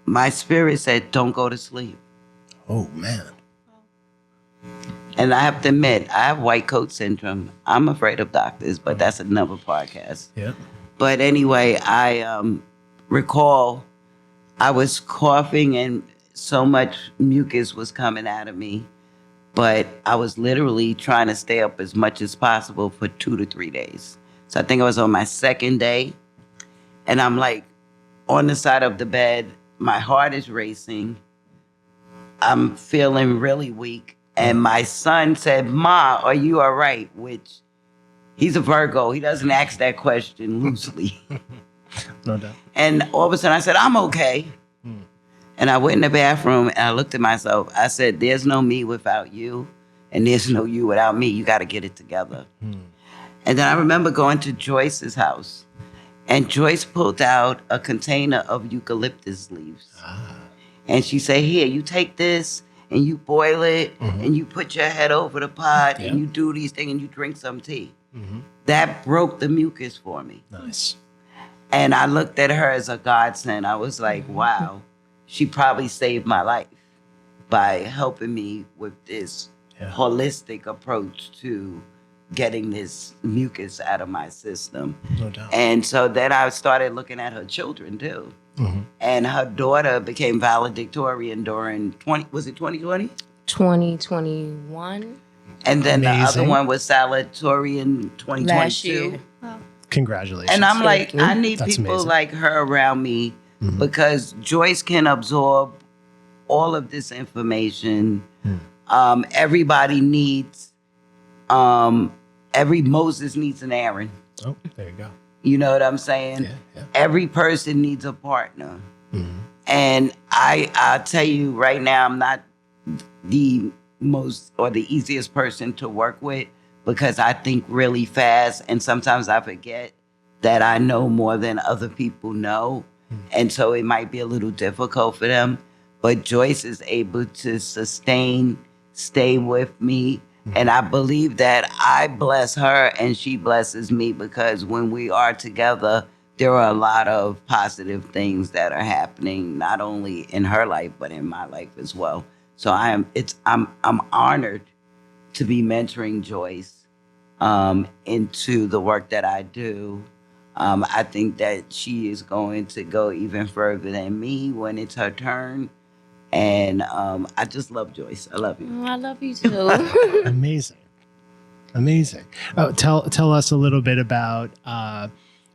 my spirit said, "Don't go to sleep." Oh, man. And I have to admit, I have white coat syndrome. I'm afraid of doctors, but that's another podcast. Yeah. But anyway, I recall I was coughing and so much mucus was coming out of me. But I was literally trying to stay up as much as possible for 2 to 3 days. So I think I was on my second day. And I'm like on the side of the bed. My heart is racing. I'm feeling really weak. And my son said, "Ma, are you all right?" Which he's a Virgo. He doesn't ask that question loosely. No doubt. And all of a sudden I said, "I'm okay." And I went in the bathroom and I looked at myself. I said, "There's no me without you, and there's no you without me. You got to get it together." And then I remember going to Joyce's house, and Joyce pulled out a container of eucalyptus leaves. And she said, "Here, you take this and you boil it and you put your head over the pot and you do these things and you drink some tea." That broke the mucus for me. Nice. And I looked at her as a godsend. I was like, wow, she probably saved my life by helping me with this holistic approach to getting this mucus out of my system. No doubt. And so then I started looking at her children too. And her daughter became valedictorian during 2020? 2021. And then the Amazing. other one was valedictorian 2022. Last year. Congratulations. And I'm like, I need That's people amazing. like her around me because Joyce can absorb all of this information. Everybody needs, every Moses needs an Aaron. Oh, there you go. You know what I'm saying? Yeah. Every person needs a partner. And I'll tell you right now, I'm not the most or the easiest person to work with because I think really fast. And sometimes I forget that I know more than other people know. And so it might be a little difficult for them. But Joyce is able to sustain, stay with me. And I believe that I bless her and she blesses me because when we are together, there are a lot of positive things that are happening, not only in her life, but in my life as well. So I'm honored to be mentoring Joyce into the work that I do. I think that she is going to go even further than me when it's her turn. And I just love Joyce. I love you. I love you too. Amazing. Tell us a little bit about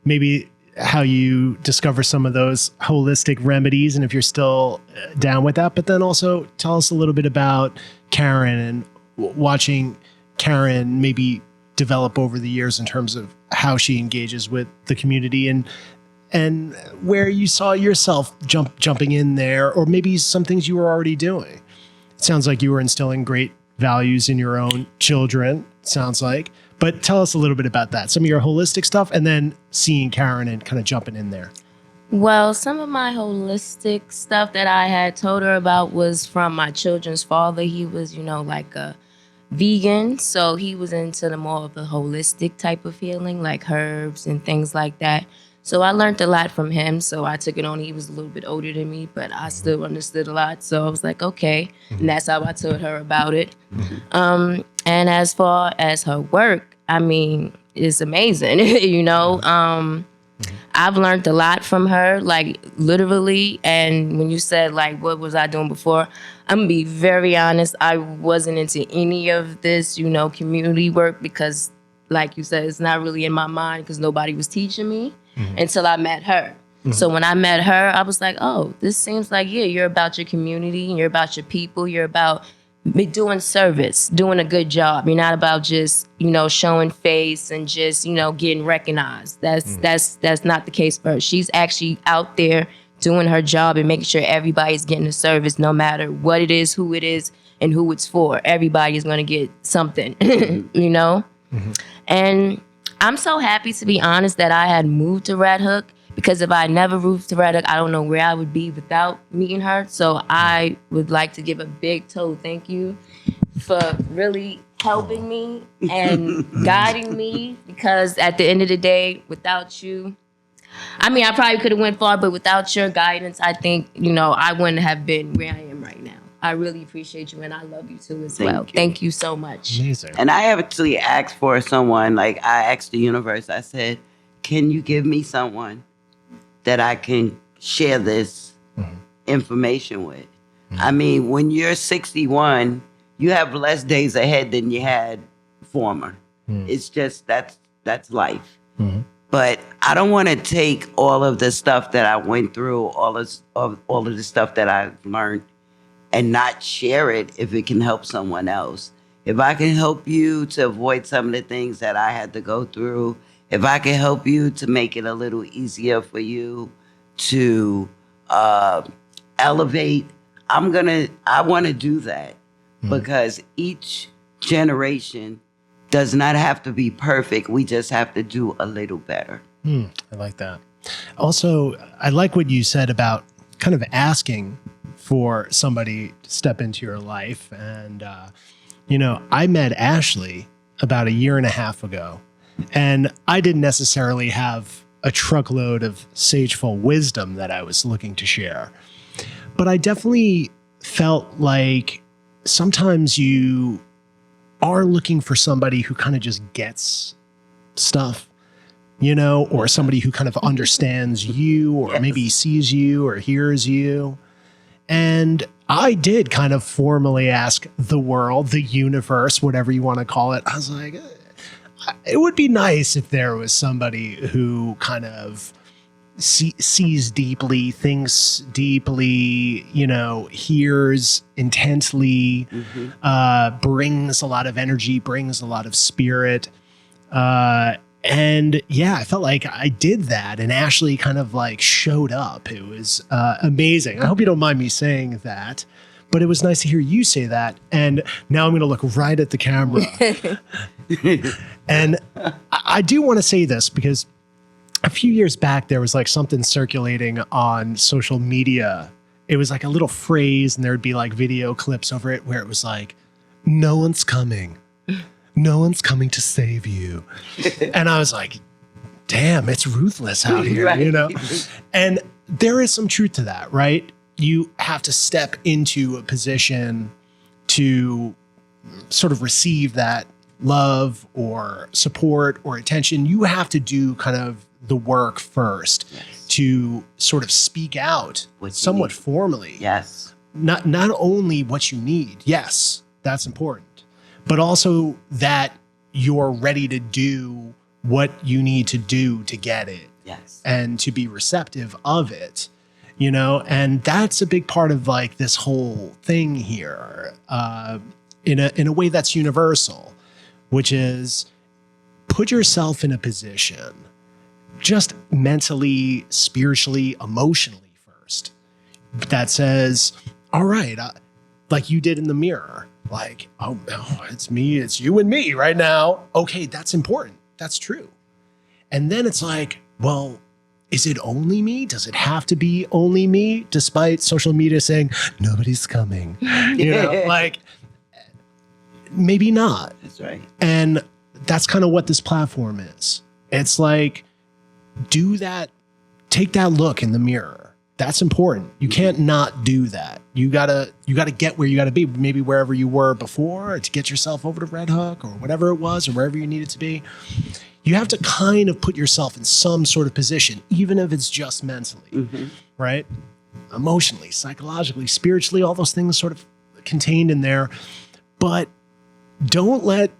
maybe how you discover some of those holistic remedies and if you're still down with that, but then also tell us a little bit about Karen and watching Karen maybe develop over the years in terms of how she engages with the community and where you saw yourself jumping in there, or maybe some things you were already doing. It sounds like you were instilling great values in your own children, sounds like. But tell us a little bit about that, some of your holistic stuff, and then seeing Karen and kind of jumping in there. Well, some of my holistic stuff that I had told her about was from my children's father. He was, like a vegan. So he was into the more of the holistic type of healing, like herbs and things like that. So I learned a lot from him. So I took it on. He was a little bit older than me, but I still understood a lot. So I was like, okay. And that's how I told her about it. And as far as her work, I mean, it's amazing, I've learned a lot from her, like literally. And when you said like, what was I doing before? I'm gonna be very honest. I wasn't into any of this, community work because like you said, it's not really in my mind because nobody was teaching me. until I met her. So when I met her, I was like, oh, this seems like, yeah, you're about your community, and you're about your people, you're about doing service, doing a good job. You're not about just, showing face and just, getting recognized. That's not the case for her. She's actually out there doing her job and making sure everybody's getting the service, no matter what it is, who it is, and who it's for. Everybody's going to get something, And I'm so happy, to be honest, that I had moved to Red Hook, because if I never moved to Red Hook, I don't know where I would be without meeting her. So I would like to give a big total thank you for really helping me and guiding me, because at the end of the day, without you, I probably could have went far, but without your guidance, I think, I wouldn't have been where I am right now. I really appreciate you, and I love you too as well. Thank you so much. Amazing. And I actually asked for someone, I asked the universe, I said, can you give me someone that I can share this information with? When you're 61, you have less days ahead than you had former. It's just, that's life. But I don't want to take all of the stuff that I went through, all of the stuff that I've learned, and not share it if it can help someone else. If I can help you to avoid some of the things that I had to go through, if I can help you to make it a little easier for you to elevate, I want to do that, because each generation does not have to be perfect. We just have to do a little better. I like that. Also, I like what you said about kind of asking for somebody to step into your life. And, I met Ashley about 1.5 years ago, and I didn't necessarily have a truckload of sageful wisdom that I was looking to share. But I definitely felt like sometimes you are looking for somebody who kind of just gets stuff, or somebody who kind of understands you, or maybe sees you or hears you. And I did kind of formally ask the world, the universe, whatever you want to call it. I was like, it would be nice if there was somebody who kind of sees deeply, thinks deeply, hears intensely, brings a lot of energy, brings a lot of spirit. And I felt like I did that, and Ashley kind of showed up. It was amazing. I hope you don't mind me saying that, but it was nice to hear you say that. And now I'm going to look right at the camera. And I do want to say this, because a few years back, there was something circulating on social media. It was a little phrase, and there would be video clips over it where it was no one's coming. No one's coming to save you. And I was like, damn, it's ruthless out here, Right. And there is some truth to that, right? You have to step into a position to sort of receive that love or support or attention. You have to do kind of the work first to sort of speak out somewhat formally. Yes. Not only what you need. Yes, that's important. But also that you're ready to do what you need to do to get it. Yes. And to be receptive of it, and that's a big part of this whole thing here, in a way that's universal, which is put yourself in a position, just mentally, spiritually, emotionally first, that says, all right, like you did in the mirror, oh no, it's me, it's you and me right now. Okay, that's important. That's true. And then it's well, is it only me? Does it have to be only me? Despite social media saying nobody's coming, maybe not. That's right. And that's kind of what this platform is. It's do that, take that look in the mirror. That's important. You can't not do that. You gotta get where you gotta be, maybe wherever you were before, to get yourself over to Red Hook or whatever it was, or wherever you needed to be. You have to kind of put yourself in some sort of position, even if it's just mentally, right? Emotionally, psychologically, spiritually, all those things sort of contained in there. But don't let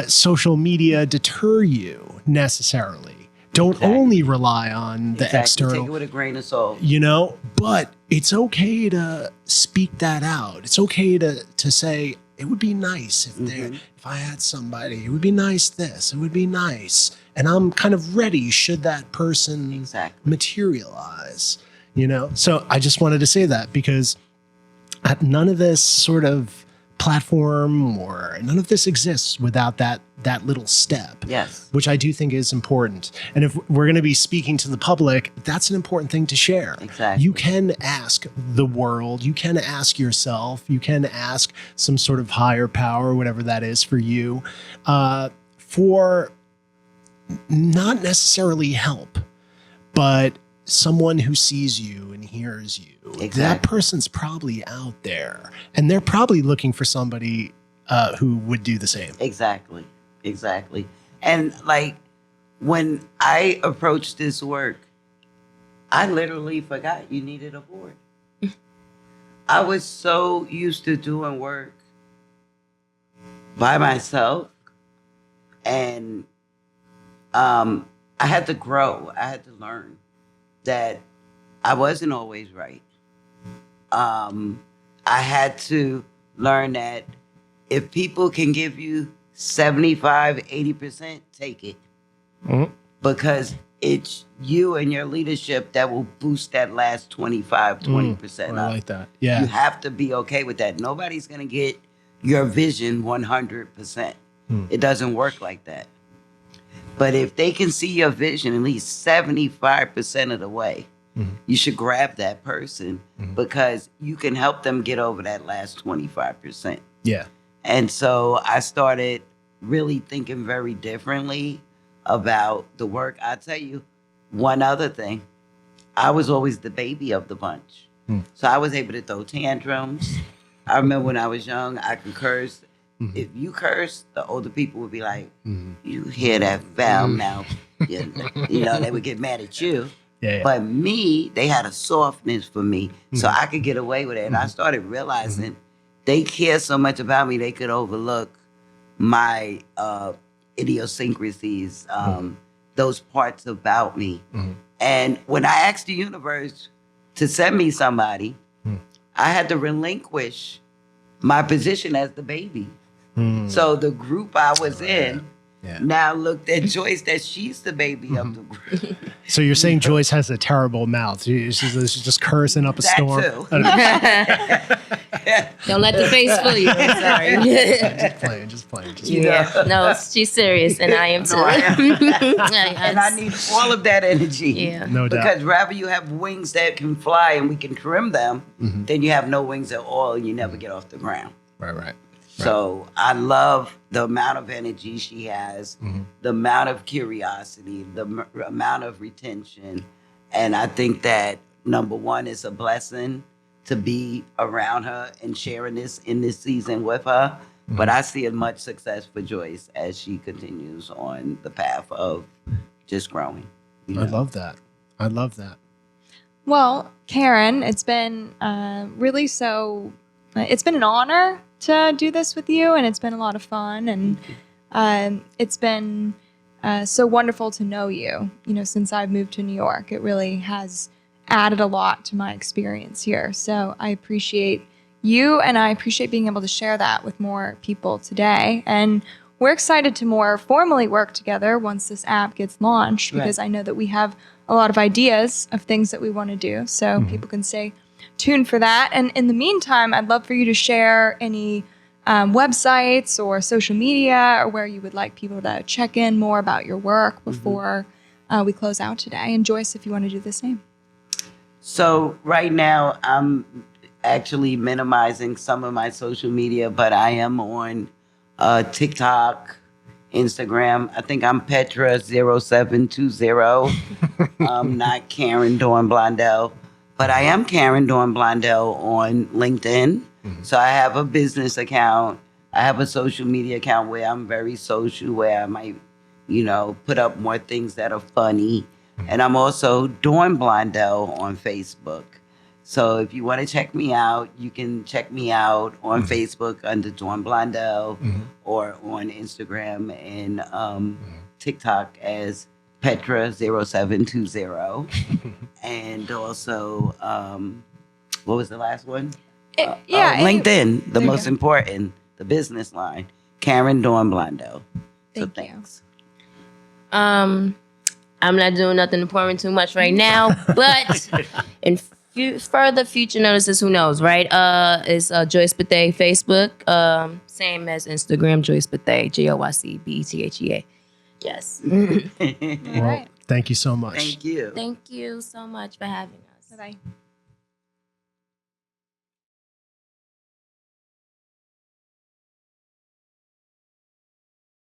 social media deter you necessarily. Don't Exactly. only rely on the Exactly. external. Take it with a grain of salt. But it's okay to speak that out. It's okay to say, it would be nice if I had somebody, it would be nice this, it would be nice. And I'm kind of ready should that person Exactly. materialize, So I just wanted to say that because none of this sort of platform or none of this exists without that little step. Yes. Which I do think is important. And if we're going to be speaking to the public, that's an important thing to share. Exactly. You can ask the world, you can ask yourself, you can ask some sort of higher power, whatever that is for you, for not necessarily help, but someone who sees you and hears you. Exactly. That person's probably out there, and they're probably looking for somebody who would do the same. Exactly. And like when I approached this work, I literally forgot you needed a board. I was so used to doing work by myself, and I had to grow. I had to learn that I wasn't always right. I had to learn that if people can give you 75, 80%, take it. Mm-hmm. Because it's you and your leadership that will boost that last 25, 20% up. I like that. Yeah. You have to be okay with that. Nobody's going to get your vision 100%. It doesn't work like that. But if they can see your vision at least 75% of the way, you should grab that person because you can help them get over that last 25%. Yeah. And so I started really thinking very differently about the work. I'll tell you one other thing. I was always the baby of the bunch. So I was able to throw tantrums. I remember when I was young, I could curse. If you curse, the older people would be like, you hear that foul mouth. They would get mad at you. Yeah. But me, they had a softness for me. So I could get away with it. And I started realizing they care so much about me, they could overlook my idiosyncrasies, those parts about me. And when I asked the universe to send me somebody, I had to relinquish my position as the baby. So the group I was in now looked at Joyce that she's the baby of the group. So you're saying Joyce has a terrible mouth. She's just cursing up a That storm. too. Don't let the face fool you. I'm sorry. Just playing. Yeah. No, she's serious, and I am too. No, I am. And I need all of that energy. Yeah. No doubt. Because rather you have wings that can fly and we can trim them, than you have no wings at all and you never get off the ground. Right. So I love the amount of energy she has, the amount of curiosity, the amount of retention. And I think that, number one, it's a blessing to be around her and sharing this in this season with her. But I see as much success for Joyce as she continues on the path of just growing. I love that. Well, Karen, it's been it's been an honor to do this with you, and it's been a lot of fun, and it's been so wonderful to know you, since I've moved to New York. It really has added a lot to my experience here. So I appreciate you, and I appreciate being able to share that with more people today. And we're excited to more formally work together once this app gets launched, because I know that we have a lot of ideas of things that we want to do. So people can stay tuned for that. And in the meantime, I'd love for you to share any websites or social media, or where you would like people to check in more about your work before we close out today. And Joyce, if you want to do the same. So right now, I'm actually minimizing some of my social media, but I am on TikTok, Instagram. I think I'm Petra0720. I'm not Karen Dawn Blondel, but I am Karen Dawn Blondel on LinkedIn. So I have a business account. I have a social media account where I'm very social, where I might, put up more things that are funny. And I'm also Dawn Blondel on Facebook. So if you want to check me out, you can check me out on Facebook under Dawn Blondel, or on Instagram and TikTok as Petra 0720. And also, what was the last one? LinkedIn, the There you most go. important, the business line. Karen Dawn Blondel. So Thank you. thanks. I'm not doing nothing important too much right now, but in further future notices, who knows, right? It's Joyce Bethay Facebook, same as Instagram, Joyce Bethay, JoyceBethea. Yes. All Well, right. thank you so much. Thank you. Thank you so much for having us. Bye bye.